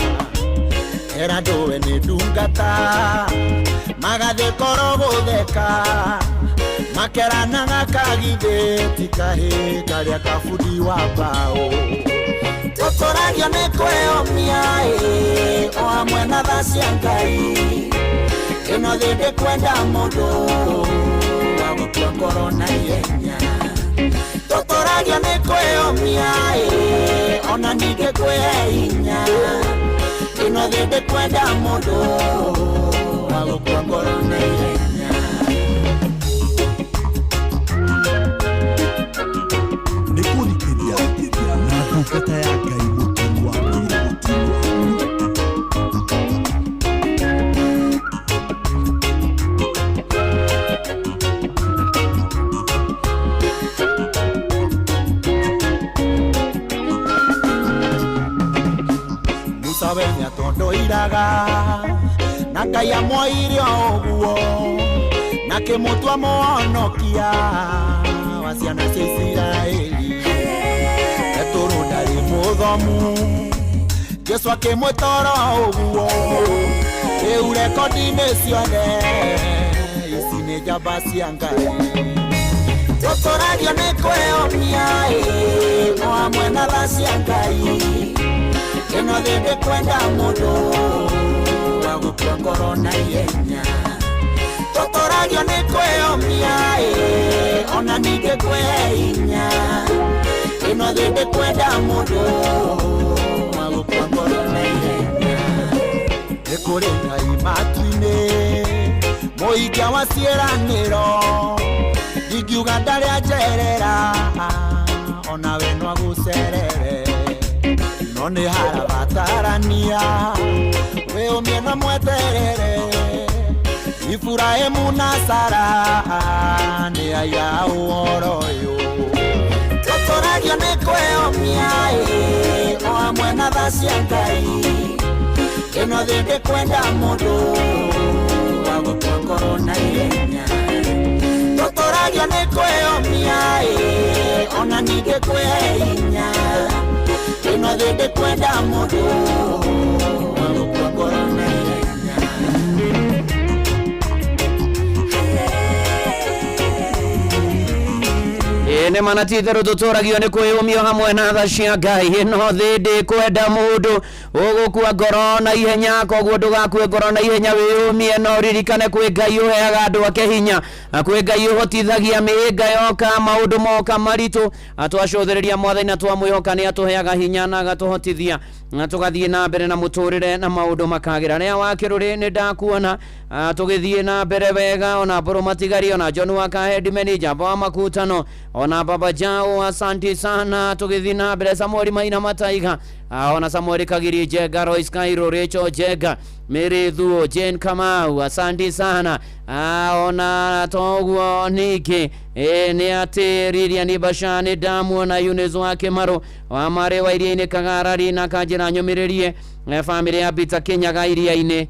era ndũwe nĩ ndungata magathĩ koro gũtheka makeranaga kagithĩti kahĩ karĩa kabundi wa mbaũ tũtũragio nĩ kwĩyũmia o hamwe na tha cia Ngai ĩno thĩ ndĩkwenda mũndũ wa gũkua ngoro na ihenya tũtũragio nĩ kwĩyũmia ona ningĩ kwĩhe hinya ĩno thĩ ndĩkwenda mũndũ wa gũkua ngoro na ihenya nĩ kũthikĩria na ndungata ya Ngai mũturu wa Musabenya tondoiraga na Ngai amwoire ũguo na kĩmũtua mũhonokia wa ciana cia Isiraeli Petero ndarĩ mũthomu Jesu akĩmwĩtara ũguo rĩu rekondi-inĩ ciothe ici nĩ njamba cia Ngai tũtũragio nĩ kwĩyũmia o hamwe na tha cia Ngai ĩno thĩ ndĩkwenda mũndũ wa gũkua ngoro na ihenya tũtũragio nĩ kwĩyũmia ona ningĩ kwĩhe hinya ĩno thĩ ndĩkwenda mũndũ wa gũkua ngoro na ihenya nĩ kũrĩ Ngai matu-inĩ mũhingĩa wa ciĩranĩro ingiuga ndarĩ anjerera ona we no agũcerere no nĩ harabatarania wĩyũmie na mweterere Iburahĩmu na Sara nĩ aiga ũhoro ũyũ tũtũragio nĩ kwĩyũmia o hamwe na tha cia Ngai ĩno thĩ ndĩkwenda mũndũ wa gũkua ngoro na ihenya tũtũragio nĩ kwĩyũmia ona ningĩ kwĩhe hinya ĩno thĩ ndĩkwenda mũndũ wa gũkua ngoro na ihenya nĩ manatitherũ tũtũragio nĩ kwĩyũmio hamwe na tha cia Ngai no thĩndĩ kwenda mũndũ ũgũkua ngoro na ihenya koguo ndũgakue ngoro na ihenya wĩyũmie no ririkane kwĩ Ngai ũheaga andũ ake hinya kwĩ Ngai ũhotithagia mĩhĩnga yoka maũndũ moka maritũ twacũthĩrĩria Mwathani na twamwĩhoka nĩ atũheaga hinya na agatũhotithia na tũgathiĩ na mbere na mũtũrĩre na maũndũ makagĩra rĩa wakĩrũrĩ nĩ ndakuona tũgĩthiĩ na mbere wega ona Mbũrũ Matigari ona John Wakahead manager wa makutano ona Baba Jao asante sana tũgĩthiĩ na mbere Samuel Maina Mataiga ona Samuel Kagiri Jega Royce Kairo Recho Jega Mary Thuo Jane Kamau asante sana ona toguo ningĩ nĩ atĩ Lilian Bashani Damu na Eunice wa Kĩmarũ wa Mare wa iria-inĩ Kagarari na kanjĩra nyũmĩrĩrie famĩlĩ ya Peter Kenyaga iria-inĩ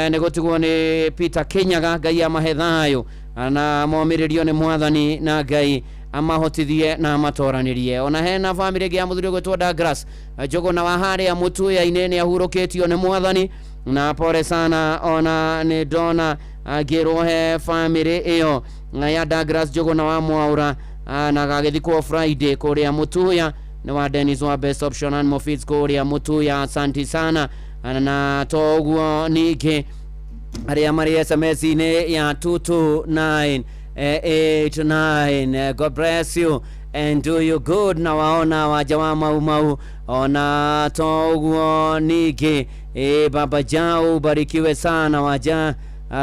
nĩ gũtigwo nĩ Peter Kenyaga Ngai amahe thayũ na momĩrĩrio nĩ Mwathani na Ngai amahotithie na amatoranĩrie ona hena famĩlĩ ĩngĩ ya mũthuri ũgwĩtwo Douglas Njũgũna wa harĩa Mũtuya-inĩ nĩ ahurũkĩtio nĩ Mwathani na pole sana ona nĩ ndona ngĩrwo he famĩlĩ ĩyo ya Douglas Njũgũna wa Mwaura na gagĩthikwo Friday kũrĩa Mũtuya nĩ wa Dennis wa Best Option and Mofits kũrĩa Mũtuya asante sana na toguo ningĩ arĩa marĩ SMS-inĩ ya 22989 God bless you and do you good na waona waja wa mau ona toguo ningĩ Baba Jao barikiwe sana waja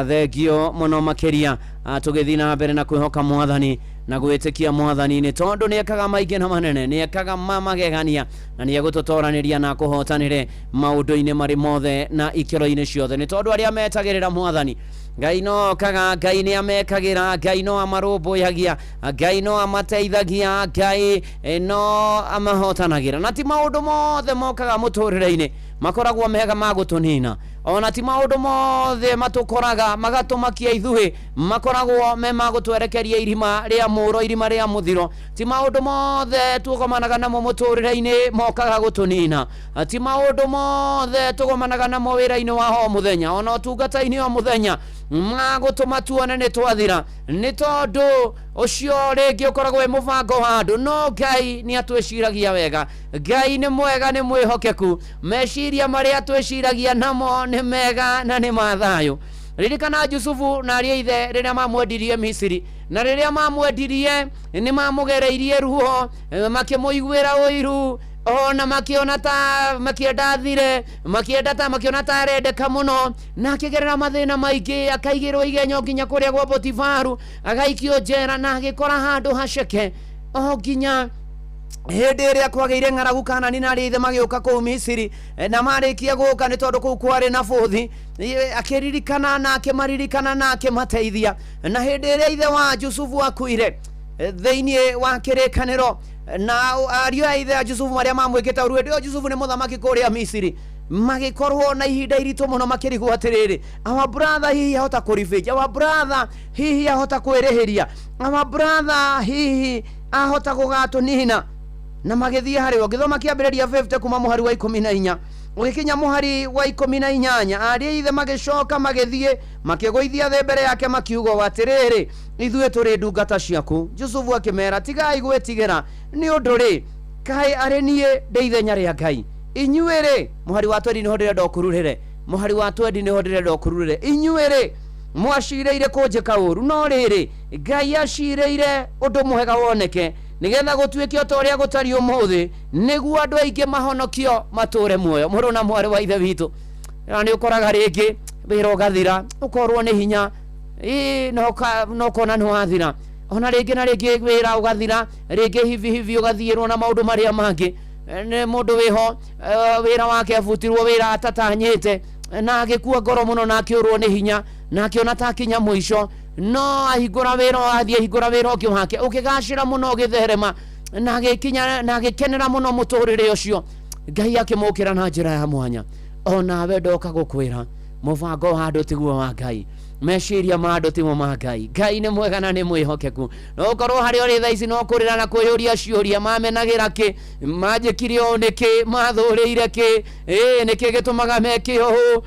thegio mũno makĩria tũgĩthiĩ na mbere na kwĩhoka Mwathani na gwĩtĩkia Mwathani nĩ tondũ nĩ ekaga maingĩ na manene nĩ ekaga magegania na nĩ egũtũtoranĩria na kũhotanĩre maũndũ-inĩ marĩ mothe na ikĩro-inĩ ciothe nĩ tondũ arĩa metagĩrĩra Mwathani Ngai no kaga Ngai nĩ amekagĩra Ngai no amarũmbũyagia Ngai no amateithagia Ngai no amahotanagĩra na ti maũndũ mothe mokaga mũtũrĩre-inĩ makoragwo mega magũtũnina ona ti maũndũ mothe matũkoraga magatũmakia ithuĩ makoragwo me magũtwerekeria irima rĩa mũro irima rĩa mũthiro ti maũndũ mothe tũgomanaga namo mũtũrĩre-inĩ mokaga gũtũnina ti maũndũ mothe tũgomanaga namo wĩra-inĩ wa ho mũthenya ona ũtungata-inĩ o mũthenya magũtũma tuone nĩ twathira nĩ tondũ ũcio rĩngĩ ũkoragwo wĩ mũbango wa andũ no Ngai nĩ atwĩciragia wega Ngai nĩ mwega nĩ mwĩhokeku meciria marĩa twĩciragia namo nĩ mega na nĩ mathayũ ririkana Jusufu na ariũ ithe rĩrĩa mamwendirie Misiri na rĩrĩa mamwendirie nĩ mamũgereirie ruo makĩmũiguĩra ũiru ona makiona ta makienda thire makienda ta makiona ta arendeka mũno na akĩgerera mathĩna maingĩ akaigĩrwo igenyo nginya kũrĩa gwa Potifaru agaikio njera na agĩkora handũ haceke o nginya hĩndĩ ĩrĩa kwagĩire ng'aragu Kanani na ariũ ithe magĩũka kũu Misiri na marĩkia gũka nĩ tondũ kũu kwarĩ na bũthi akĩririkana na akĩmaririkana na akĩmateithia na hĩndĩ ĩrĩa ithe wa Jusufu akuire thĩinĩ wa kĩrĩkanĩro na ariũ a ithe a Jusufu marĩa mamwĩkĩte ũru hĩndĩ ĩyo Jusufu nĩ mũthamaki kũrĩa Misiri magĩkorwo na ihinda iritũ mũno makĩrigwo atĩrĩrĩ our brother hihi ahota kũribĩnja our brother hihi ahota kwĩrĩhĩria our brother hihi ahota gũgatũnina na magĩthiĩ harĩ ũgĩthoma kĩambĩrĩria 50 kuma mũhari wa 14 ũgĩkinya mũhari wa 18 ariũ ithe magĩcoka magĩthiĩ makĩgũithia thĩ mbere yake makiugo atĩrĩrĩ ithuĩ tũrĩ ndungata ciaku Jusufu akĩmera tigai gwĩtigĩra nĩ ũndũ rĩ kaĩ arĩ niĩ ndĩ ithenya rĩa Ngai inyuĩ rĩ mũhari wa 20 nĩho ndĩrenda ũkururĩre mũhari wa 20 nĩho ndĩrenda ũkururĩre inyuĩ rĩ mwacirĩire kũnjĩka ũru no rĩrĩ Ngai acirĩire ũndũ mwega woneke nigetha gũtuĩke o ta ũrĩa gũtariĩ ũmũthĩ nĩguo andũ aingĩ mahonokio matũre muoyo mũrũ na mwarĩ wa ithe witũ nĩ ũkoraga rĩngĩ wĩra ũgathira ũkorwo nĩ hinya no kona nĩ wathira ona rĩngĩ na rĩngĩ wĩra ũgathira rĩngĩ hivi ũgathiĩrwo na maũndũ marĩa mangĩ nĩ mũndũ wĩho wĩra wake abutirwo wĩra atatanyĩte na agĩkua ngoro mũno na akĩũrwo nĩ hinya na akĩona ta akinya mũico no ahingũra wĩra athiĩ ahingũra wĩra ũngĩ wake ũkĩgacĩra mũno ũgĩtherema na agĩkinya na agĩkenera mũno mũtũrĩre ũcio Ngai akĩmũkĩra na njĩra ya mwanya onawe ndoka gũkwĩra mũbango wa andũ tiguo wa Ngai meciria ma andũ timo ma Ngai Ngai nĩ mwega na nĩ mwĩhokeku no ũkorwo harĩa ũrĩ thaa ici no kũrĩra na kwĩyũria ciũria mamenagĩra kĩ manjĩkire ũũ nĩkĩ mathũrĩire kĩ nĩkĩ gĩtũmaga meke ũũ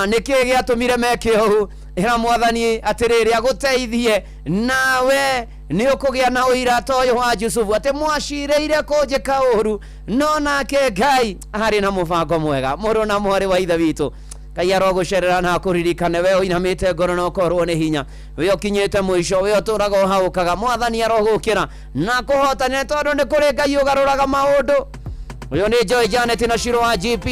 nĩkĩ gĩatũmire meke ũũ ĩra Mwathani atĩrĩrĩ agũteithie nawe nĩ ũkũgĩa na ũira ta ũyũ wa Yusufu atĩ mwacirĩire kũnjĩka ũũru no nake Ngai harĩ na mũbango mwega. Mũrũ na mwarĩ wa ithe witũ, Ngai arogũcerera na akũririkane we ũinamĩte ngoro na ũkorwo nĩ hinya, we ũkinyĩte mũico, we ũtũraga ũhaũkaga. Mwathani arogũkĩra na kũhotanĩra tondũ nĩ kũrĩ Ngai ũgarũraga maũndũ. Ũyũ nĩ Joy Janet na Shiro wa GP,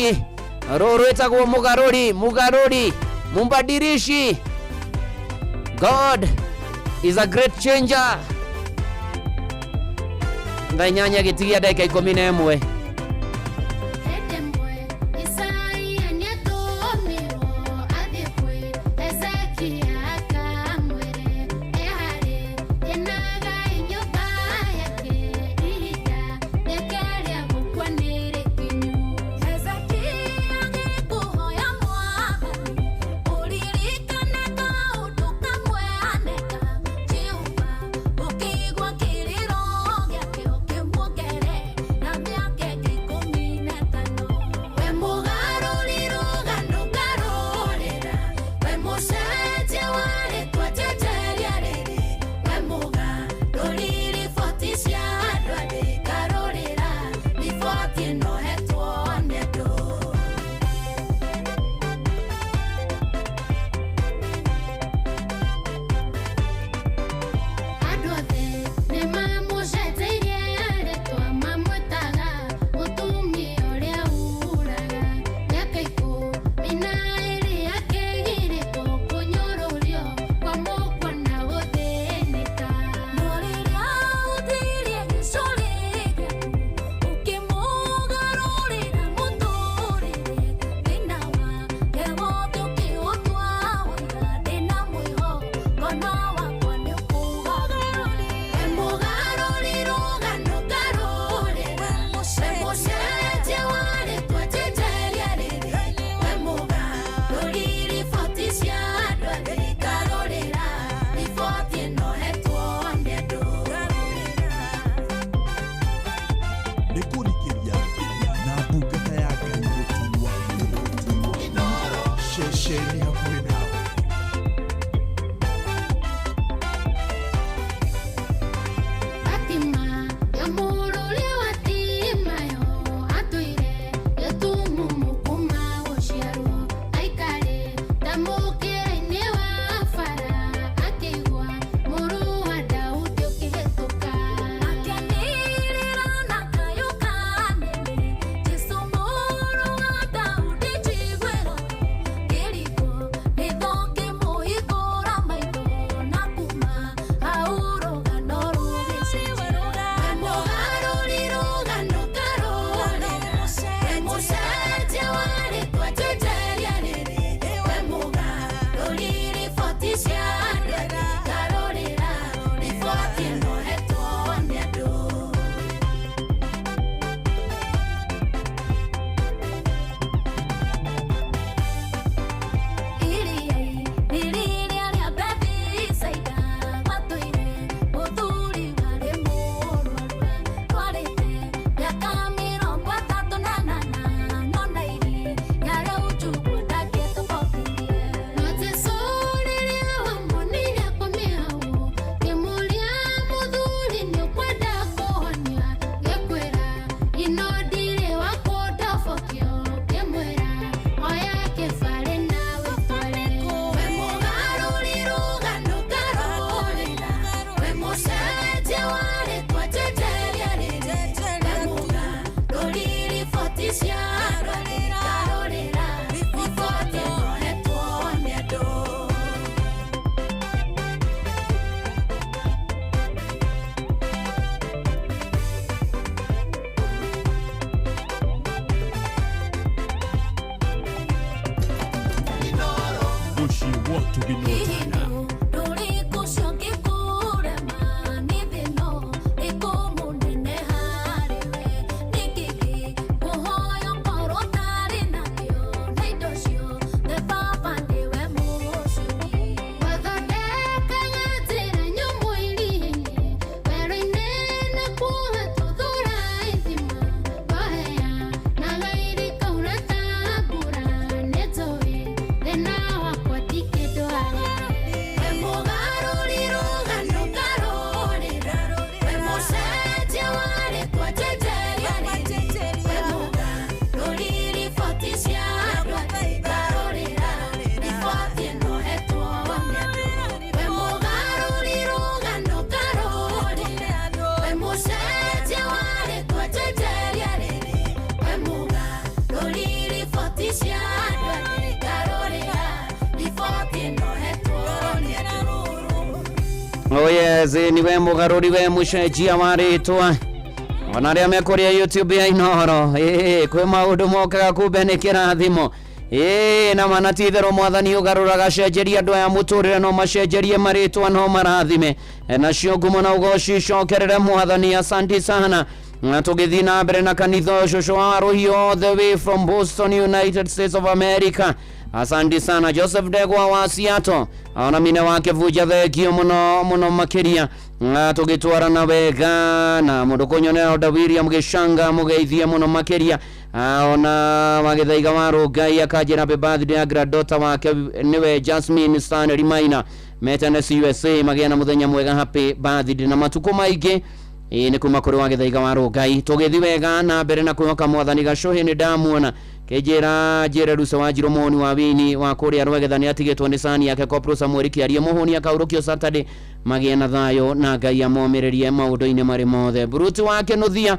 rũrũ ĩtagwo mũgarũri mumbadirishi. God is a great changer. Thaa 8 gĩtigia dakika 11. yes niwe mugaruri we mucenjia wa ritwa ona aria mekoria YouTube ya Inoro kwi maundu mokaga kumbe ni kirathimo na manatithero mwathani ugaruraga cenjeria andu aya muturire no macenjerie maritwa no marathime nacio ngumo na ugoci cokerere mwathani. Asante sana. Tugithii na mbere na kanitha ucio wa Rohi all the way from Boston, United States of America. Asante sana Joseph Degwa wa Seattle, ona mine wake vuja thegio muno makiria. Tugitwara na wega na mundu kunyonera da William Gishanga mugeithie muno makiria. Ona magithaiga wa Rugai akajira be birthday ya granddaughter wake niwe Jasmine Stanley Maina Metenes USA magena muthenya mwega, happy birthday na matuko maingi ni kuma kuri wa githaiga wa Rugai. Tugithi wega na mbere na kuhoka mwathani gacuhi ni ndamuona kejera jere rusa wa Jiromoni wa Wini wa kuri arwegethani atigitwo ni sani yake Kopro Samuel Kiarie muhoni akaurukio Saturday magena thayo na Ngai amomererie maundu-ini mari mothe. Bruti wake nuthia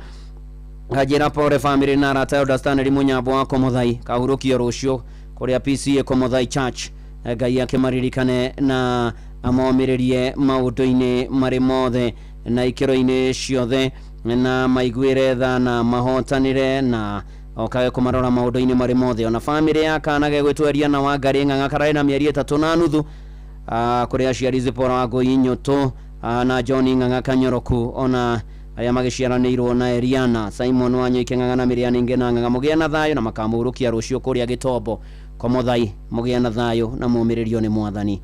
ajira pore family na rata understand munyambo wa Komuthai kahurukio rucio kuria PCA Komuthai Church. Ngai akimaririkane na amomererie maundu-ini mari mothe na ikiro-ini ciothe na maiguire tha na mahotanire na okaye kumarora maundu-ini mari mothe. Ona family ya kanage gwitweria na Wangari Ng'ang'a karai na mieri 3 na nuthu kuria ciari Zipora wa Ngui Nyoto na John Ng'ang'a Kanyoroku ona aya magiciaranirwo na Eliana Simon Wanyuike Ng'ang'a na Miriam Ngena Ng'ang'a mugia na thayo na makamurukia rucio kuria Gitombo Komuthai mugia na thayo na muumiririo ni mwathani.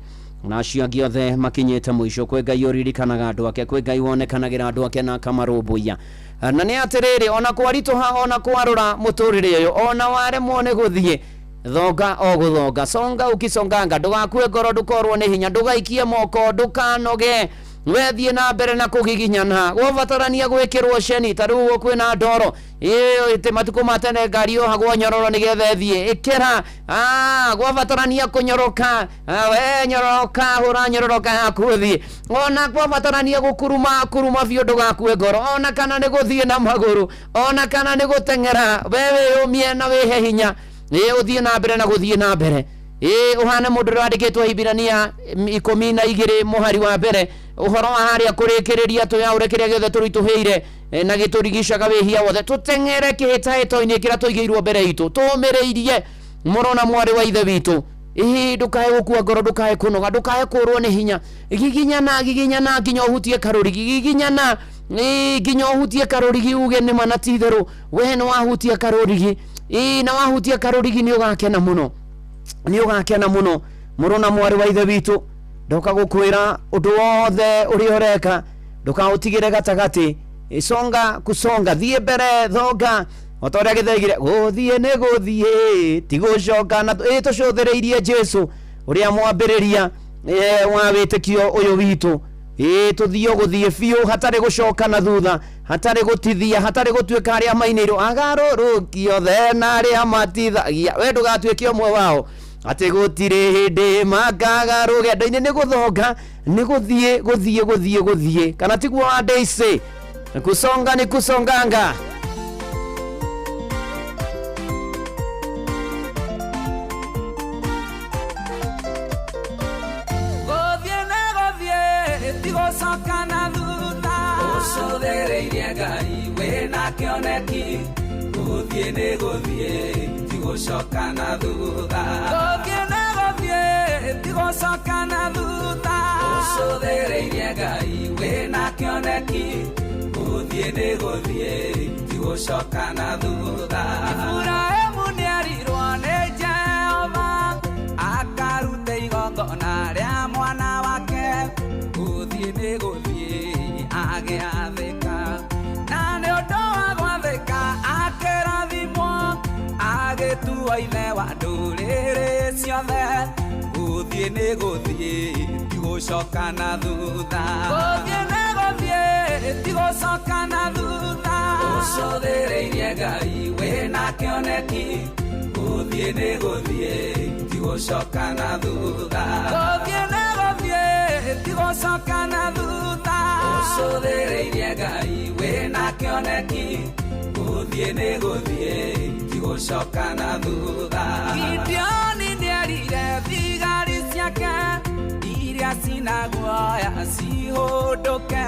Na acio angĩ othe makinyĩte mũico kwĩ Ngai ũririkanaga andũ ake, kwĩ Ngai wonekanagira andũ ake na akamarũmbũiya. Na nĩ atĩrĩrĩ ona kwaritũha ona kwarũra mũtũrĩre ũyũ ona waremwo nĩ gũthiĩ thonga o gũthonga songa ukisonganga ndũgakue ngoro ndũkorwo nĩ hinya ndũgaikie moko ndũkanoge wethie na mbere na kugiginyana gwabatarania gwikirwo ceni taru kwina ndoro ite matuko matene ngari yo hagwo nyororo nigethe thie ikira gwabatarania kunyoroka we nyoroka hura nyoroka hakuthi ona gwabatarania gukuruma biu ndugakue ngoro ona kana ni guthie na maguru ona kana ni gutengera wewe umie na wehe hinya uthie na mbere na guthie na mbere uhana mundu randikitwo Hibirania 12 muhari wa mbere uhoro wa haria kurikiriria tuyaurekeria giothe turituheire na giturigishaga wihia wothe tutengere kihitaito-ini kira tuigeirwo mbere itu tumireirie murona mwari wa ithe witu ndukae gukua ngoro ndukae kunoga ndukae kurwo ni hinya giginyana nginya uhutie karurigi giginyana nginya uhutie karurigi uge ni manatitheru we no wahutie karurigi na wahutie karurigi ni ugakena muno murona mwari wa ithe witu ndoka gukwira undu wothe uri oreka ndoka utigire gatagati isonga kusonga thie mbere thonga otoria githaigire guthie ne guthie tigucoka na tucuthereirie Jesu uria mwambiriria wa witikio uyu witu tuthio guthie biu hatari gucoka na thutha hatari gutithia hatari gutuika aria mainiro agarurukio thena aria matithagia we ndugatuike omwe wao ati gutire hindi magaga rugendo-ini ni guthonga ni guthie kana tiguo andeise kusonga ni kusonganga tigocoka na thutha ucuthereirie Ngai wina kioneki guthie ni guthie tigocoka na thutha tigocoka na thutha ucuthereirie Ngai wina kioneki guthie ni guthie tigocoka na thutha. Iburahĩmu nĩerirwo nĩ Jehova akarute igongona rĩa mwana wake guthie ni guthie agĩathĩka na nĩ ũndũ wa gwathĩka akĩrathimwo agĩtua ithe wa ndũrĩrĩ ciothe guthie ni guthie tigocoka na thutha tigocoka na thutha ucuthereirie Ngai wina kioneki guthie ni guthie tigocoka na thutha tigocoka na thutha ucuthereirie Ngai wina kioneki guthie ni guthie tigocoka na thutha. Gideoni nĩerire thigari ciake iria iria cinaguoya cihũndũke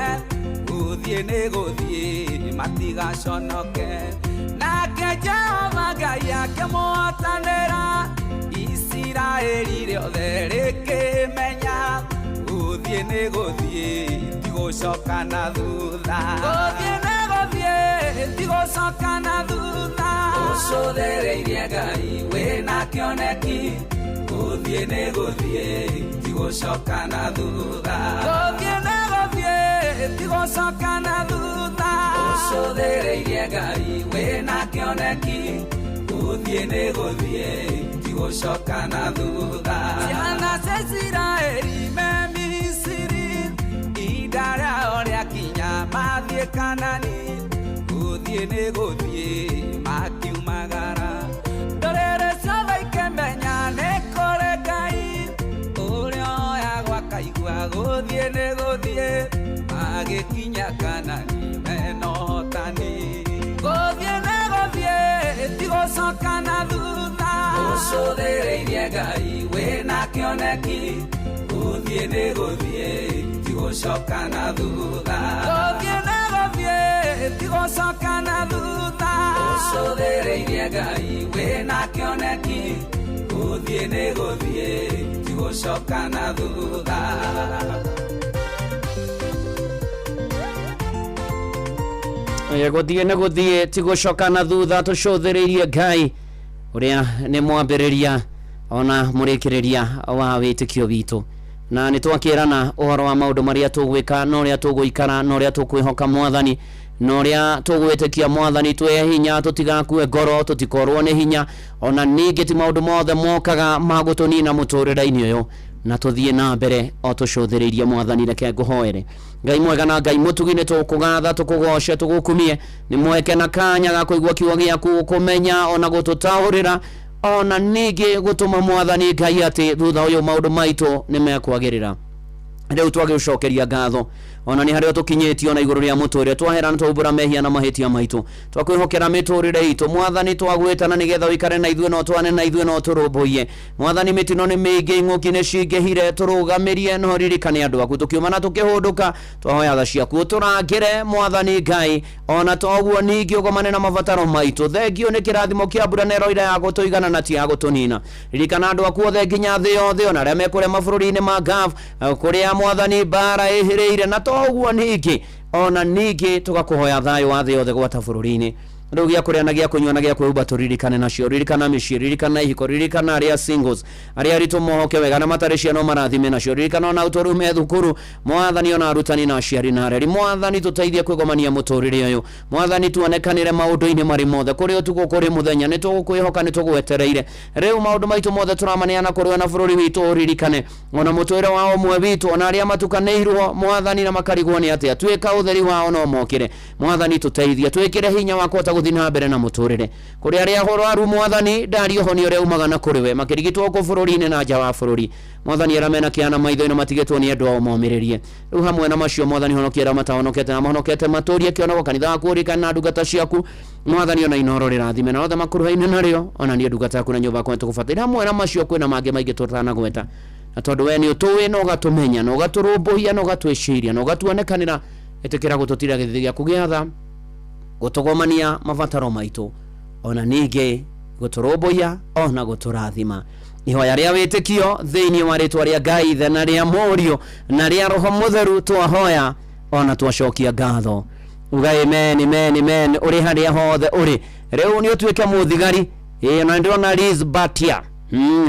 gũthiĩ nĩ gũthiĩ matigaconoke nake Jehova Ngai akĩmũhotanĩra Isiraeli rĩothe rĩkĩmenya gũthiĩ nĩ gũthiĩ tigũcoka na thutha gũthiĩ nĩ gũthiĩ tigũcoka na thutha ũcũthĩrĩirie Ngai wĩna kĩoneki gũthiĩ nĩ gũthiĩ tigũcoka na thutha gũthiĩ nĩ gũthiĩ tigũcoka na thutha ũcũthĩrĩirie Ngai wĩna kĩoneki gũthiĩ nĩ gũthiĩ tigũcoka na thutha ciana cia Isiraeli me Misiri ihinda rĩao rĩakinya mathiĩ Kanani gũthiĩ nĩ gũthiĩ makiumagara ndũrĩrĩ ciothe ikĩmenya nĩ kũrĩ Ngai ũrĩa oyaga akaigua gũthiĩ nĩ gũthiĩ magĩkinya Kanani mena ũhotani gũthiĩ nĩ gũthiĩ tigũcoka na thutha ũcũthĩrĩirie Ngai wĩna kĩoneki gũthiĩ nĩ gũthiĩ tigũcoka na thutha gũthiĩ nĩ gũthiĩ tigũcoka na thutha ũcũthĩrĩirie Ngai wĩna kĩoneki gũthiĩ nĩ gũthiĩ tigũcoka na thutha gũthiĩ nĩ gũthiĩ tigũcoka na thutha tũcũthĩrĩirie Ngai ũrĩa nĩ mwambĩrĩria ona mũrĩkĩrĩria wa wĩtĩkio witũ na nĩ twakĩrana ũhoro wa maũndũ marĩa tũgwĩka na ũrĩa tũgũikara na ũrĩa tũkwĩhoka Mwathani na ũrĩa tũgwĩtĩkia Mwathani twĩ hinya tũtigakue ngoro tũtikorwo nĩ hinya ona ningĩ ti maũndũ mothe mokaga magũtũnina mũtũrĩre-inĩ ũyũ na tũthiĩ na mbere o tũcũthĩrĩirie Mwathani reke ngũhoere Ngai mwega na Ngai mũtugi nĩ tũkũgatha tũkũgoce tũgũkumie nĩ mweke na kanya ga kũigua kiugo gĩaku kũmenya ona gũtũtaũrĩra ona ningĩ gũtũma Mwathani Ngai atĩ thutha ũyũ maũndũ maitũ nĩ mekwagĩrĩra rĩu twagĩcokeria ngatho ona nĩ harĩa tũkinyĩtio na igũrũ rĩa mũtũrĩre twaherana twaubũra mehia na mahĩtia maitũ twakwĩhokera mĩtũrĩre itũ Mwathani twagwĩtana nĩgetha ũikare na ithuĩ no twane na ithuĩ no tũrũmbũiye Mwathani mĩtino nĩ mĩingĩ ing'ũki nĩ cingĩhire tũrũgamĩrie no ririkane andũ aku tũkiuma na tũkĩhũndũka twahoya tha ciaku tũrangĩre Mwathani Ngai ona toguo ningĩ ũgomane na mabataro maitũ thengio nĩ kĩrathimo kĩa mbura na eroira ya gũtũigana na ti ya gũtũnina ririkana andũ aku othe nginya thĩ yothe ona arĩa mekũrĩa mabũrũri-inĩ ma Gulf kũrĩa Mwathani mbara ĩhĩrĩire na toguo ningĩ ona ningĩ tũgakũhoya thayũ wa thĩ yothe gwata bũrũri-inĩ rĩu gĩa kũrĩa na gĩa kũnyua na gĩa kwĩhumba tũririkane nacio ririkana mĩciĩ ririkana ihiko ririkana arĩa singles arĩa aritũ mohoke wega na matarĩ ciana marathime nacio ririkana ona ũtũrume thukuru Mwathani ona arutani na aciari na areri Mwathani tũteithie kwĩgomania mũtũrĩre ũyũ Mwathani tuonekanĩre maũndũ-inĩ marĩ mothe kũrĩ ũtukũ kũrĩ mũthenya nĩ tũgũkwĩhoka nĩ tũgwetereire rĩu maũndũ maitũ mothe tũramaneana kũrĩ na bũrũri witũ ũririkane ona mũtũrĩre wa ũmwe witũ ona arĩa matukanĩirwo Mwathani na makarigwo nĩ atĩa twĩka ũtheri wao no mokĩre Mwathani tũteithie twĩkĩre hinya wa kũhota gũthiĩ na mbere na mũtũrĩre kũrĩ arĩa ahorwaru Mwathani ndari ũhonio ũrĩa umaga na kũrĩ we makĩrigitwo gũkũ bũrũri-inĩ na nja wa bũrũri Mwathani arĩa mena kĩana maitho-inĩ matigĩtwo nĩ andũ ao momĩrĩrie rĩu hamwe na macio Mwathani honokia arĩa matahonokete na mahonokete matũrie kĩonego kanitha waku ũririkane na ndungata ciaku Mwathani ona inoro rĩrathime na othe makuruhaine narĩo ona niĩ ndungata yaku na nyũmba yakwa nĩtũgũbatĩra hamwe na macio kwĩna mangĩ maingĩ tũtanagweta na tondũ we nĩ ũtũĩ na ũgatũmenya na ũgatũrũmbũiya na ũgatwĩciria na ũgatuonekanĩra ĩtĩkĩra gũtũtira gĩthithi gĩaku gĩa tha gũtũgomania mabataro maitũ ona ningĩ gũtũrũmbũiya ona gũtũrathima ihoya rĩa wĩtĩkio thĩinĩ wa rĩtwa rĩa Ngai ithe na rĩa Mũriũ na rĩa Roho Mũtheru twahoya ona twacokia ngatho uga amen amen amen ũrĩ harĩa hothe ũrĩ rĩu nĩ ũtuĩke mũthigari na ndĩrona Liz Batia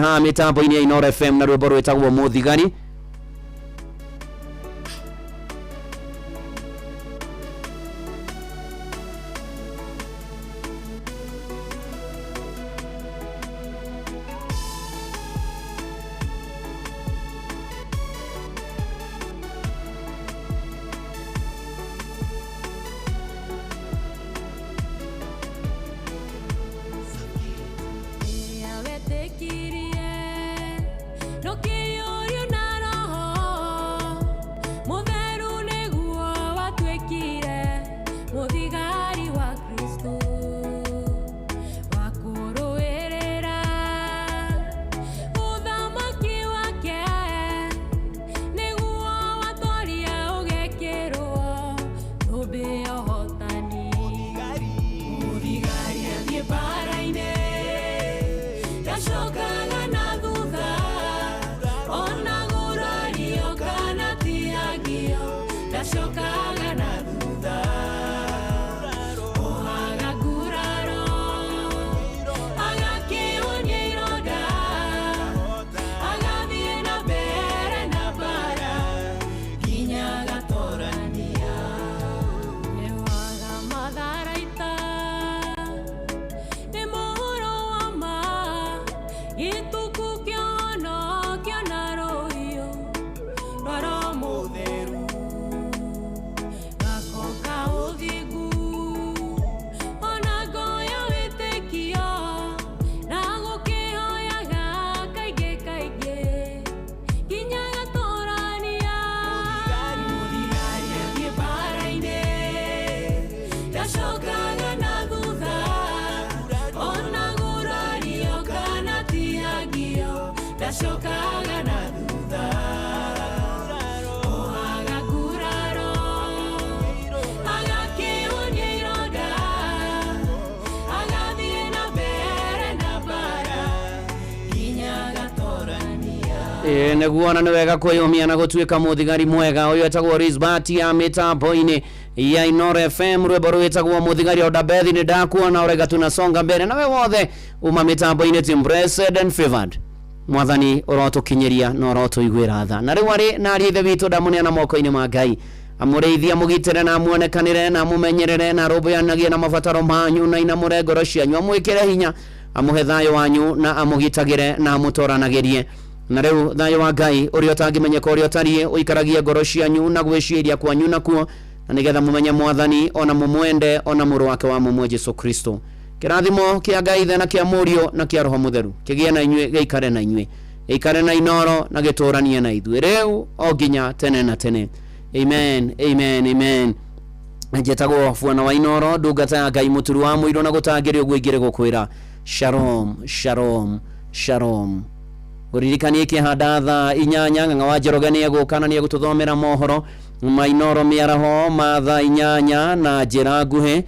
ha mĩtambo-inĩ ya Inoro FM na rwĩmbo rwĩtagwo mũthigari No que yo na ndacokaga na thutha ona gurario kana tiagio ndacokaga na thutha ohaga nguraro agakĩũnia ironda agathiĩ na mbere na bara nginya agatorania ewaga matharaita nĩ mũhuro wa ma gĩtuku kĩonokio na rũhiũ rwa Roho Mũtheru gakoka ũthingu ona ngoya wĩtĩkio na gũkĩhoyaga kaingĩ kaingĩ nginya gatorania mũthigari athiĩ mbara-inĩ ndacokaga na thutha ona gurario kana tiagio ndacokaga na thutha ohaga nguraro agakĩũnia ironda agathiĩ na mbere na bara nginya agatorania nĩguo ona nĩ wega kwĩyũmia na gũtuĩka mũthigari mwega. Ũyũ etagwo Risbati ya mĩtambo-inĩ ya Inoro FM, rwĩmbo rwĩtagwo mũthigari o Dabethi. Nĩ ndakuona ũrega tunasonga mbere nawe wothe uma mĩtambo-inĩ team blessed and favored. Mwathani ũrotũkinyĩria na ũrotũiguĩra tha. Na rĩu arĩ na ariithe witũ ndamũneana moko-inĩ ma Ngai, amũrĩithie amũgitĩre na amuonekanĩre na amũmenyerere na arũmbũyanagie na mabataro manyu na inamũre ngoro cianyu, amwĩkĩre hinya, amũhe thayũ wanyu na amũgitagĩre na amũtoranagĩrie. Na rĩu thayũ wa Ngai ũrĩa ũtangĩmenyeka ũrĩa ũtariĩ ũikaragie ngoro cianyu na gwĩciria kwanyu nakuo, na nĩgetha mũmenye Mwathani ona mũmwende ona mũrũ wake wa mũmwe Jesũ Kristo. Kĩrathimo kĩa Ngai ithe na kĩa Mũriũ na kĩa Roho Mũtheru kĩgĩe na inyuĩ, gĩikare na inyuĩ, gĩikare na Inoro na gĩtũranie na ithuĩ rĩu o nginya tene na tene. Amen, amen, amen. Njĩtagwo Bwana wa Inoro, ndungata ya Ngai mũturu wa mũiro na gũtangĩrĩ ũguo ingĩrĩ gũkwĩra shalom, shalom, shalom. Ũririkanie kĩhanda thaa 8 Ng'ang'a wa Njoroge nĩegũka na nĩegũtũthomera mohoro ma Inoro mĩaraho ma thaa 8 na njĩra nguhĩ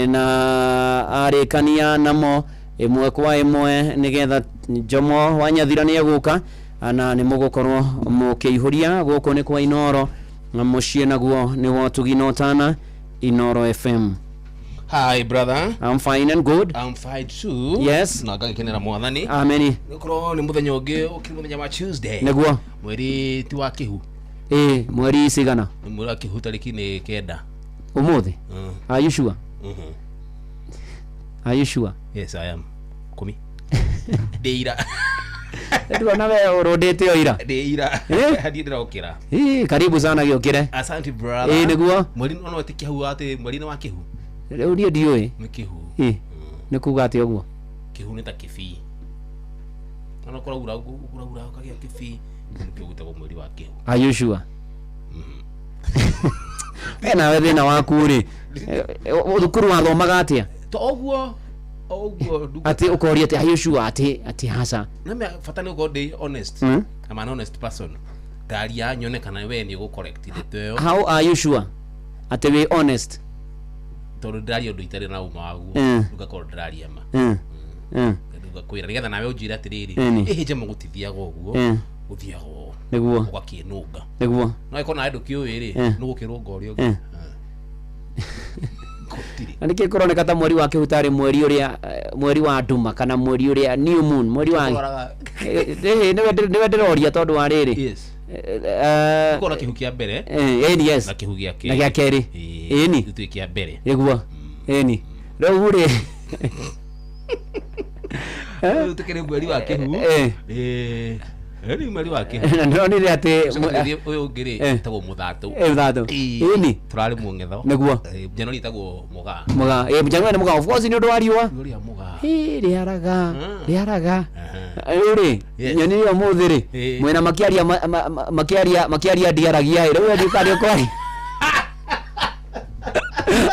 na arĩkania namo ĩmwe kwa ĩmwe nĩgetha Jomo wa Nyathira nĩegũka na nĩmũgũkorwo mũkĩihũria gũkũ nĩ kwa Inoro na mũciĩ naguo nĩguo Tuginotana Inoro FM. Hi brother. I'm fine and good. I'm fine too. Yes. Na ngakenera Mwathani. Amen. Nĩkorwo nĩ mũthenya ũngĩ ũkĩrĩ mũthenya wa Tuesday. Nĩguo. Mweri ti wa Kĩhu. Mweri cigana? Mweri wa Kĩhu tarĩki nĩ 9. Ũmũthĩ? Are you sure? Are you sure? Yes, I am. 10. Deira. Ndio na wewe urodete oira. Deira. Hadi ndĩrokĩra. Karibu sana gĩokĩre. Asante brother. Nĩguo. Mweri no wĩtĩkia atĩ mweri nĩ wa Kĩhu. Rĩu ndiĩ ndiũĩ. Nĩ Kĩhu. Nĩ kuga atĩ ũguo. Kĩhu nĩ ta kĩbii. Ona kũraura kagĩa kĩbii. Nĩkĩo gũtagwo mweri wa Kĩhu. Are you sure? Nawe thĩna waku rĩ, thukuru wathomaga atĩa? Oguo ati ũkoria atĩ are you sure atĩ haca? Na me bata nĩ ũkorwo honest. I'm an honest person. Ndaria nyone kana we nĩ ũgũ-correct ndeto ĩyo. How are you sure atĩ wĩ honest? Tondũ ndaria ũndũ itarĩ na uma waguo, ũgakorwo ndaria ma. Ũgakwĩra nĩgetha nawe ũnjĩre atĩrĩrĩ, ĩhĩnje mũgũtithiaga ũguo, ũthiaga nĩguo ũgakĩnũnga. Nĩguo. No ĩkorwo nawe ndũkĩũĩ rĩ, nĩ ũgũkĩrũnga ũrĩa ũngĩ. Nĩkĩ kũroneka ta mweri wa Kĩhu tarĩ mweri wa nduma kana mweri ũrĩa new moon, mweri wa nĩwe ndĩroria tondũ wa rĩrĩ. Yes. Ũkora Kĩhu kĩa mbere. Yes. Na Kĩhu gĩa kerĩ. Na gĩa kerĩ. Ni gĩtũĩ kĩa mbere. Nĩguo. Ni. Rĩu rĩ. Tũkĩrĩ mweri wa Kĩhu. Ni mweri wa Kĩhu. Na ndĩronire atĩ ũyũ ũngĩ rĩ tagwo mũthatũ. Mũthatũ. Ni. Tũrarĩ mũng'etho. Nĩguo. Januari tagwo mũgaa. Mũgaa. Januari nĩ mũgaa. Of course nĩ ũndũ wa riũa. Rĩũrĩa mũgaa. Rĩaraga. Rĩu rĩ, nyoni ĩyo mũthĩ rĩ, mwena makĩaria ndiaragia rĩ, rĩu ũka rĩ ũkori.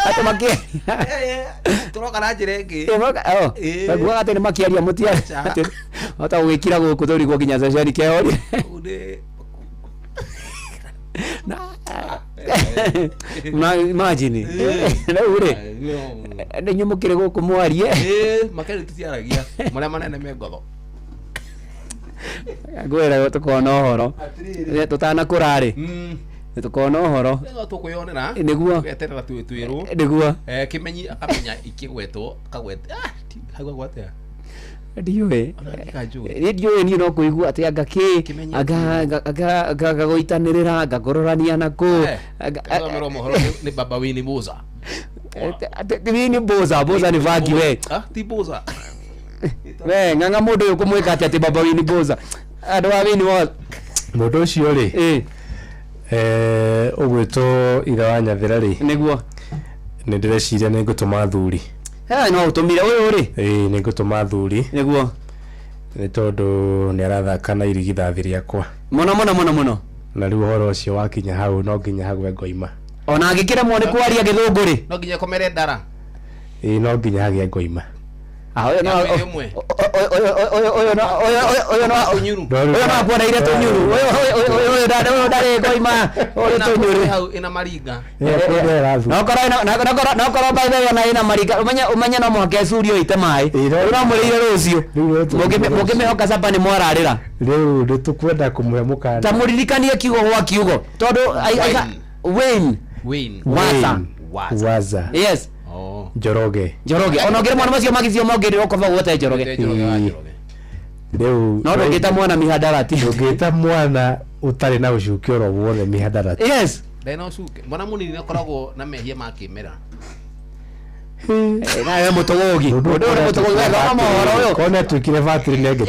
Atĩ makĩaria. Tũroka na njĩra ĩngĩ. Nguaga atĩ nĩ makĩaria mũtiarĩ. Hota gwĩkira gũkũ tũrigwo nginya ceceni kĩhoria. Imagine. Rĩu rĩ, nĩ nyumũkĩre gũkũ mwarie. Makĩria tũtiaragia. Marĩa manene me ngotho. ngwira tukona uhoro tutana kurari tukona uhoro tukuyonera niguo geterera twirwo niguo kimenyi akamenya ikigwetwo kagwete hagwa gwate ndiwe ndiwe ni no kuigua ati aga goitanirira ngagororania nako kamero mohoro ni baba Winnie Boza Winnie Boza ni vagi we ti Boza we nganga mundu uyu kumwika ati baba Winnie Boza andu wa Winnie Boza mundu ucio ri ugwito itha wa Nyathira ri niguo ni ndireciria ni ngutuma thuri no utumire uyu ri ni ngutuma thuri niguo ni tondu ni arathaka na irigithathi riakwa muno na riu horo ucio wakinya hau no nginya hagwe ngoima ona angikira mwone kwaria githungu ri no nginya komere ndara no nginya hagwe ngoima oyo no kuona ile tunyuru oyo ndare ngoima oyo tunyuru hau ina maringa no kora by the way na ina maringa umenya no mwake studio ite mai no murire rucio mukimehoka sapa ni mwararira riu nditukwenda kumuhe mukana ta muririkanie kiugo gwa kiugo tondu Wayne Waza yes Njoroge ona ngire mwana macio magithio mongere okova gwote Njoroge riu no ndungita mwana mihadarati ndungita mwana utari na ucukio ro wothe mihadarati yes ndena ucuke mwana munini akoragwo na mehia makimera nawe mutogogi mundu uri mutogogi wega mohoro uyu kone tukire battery nenge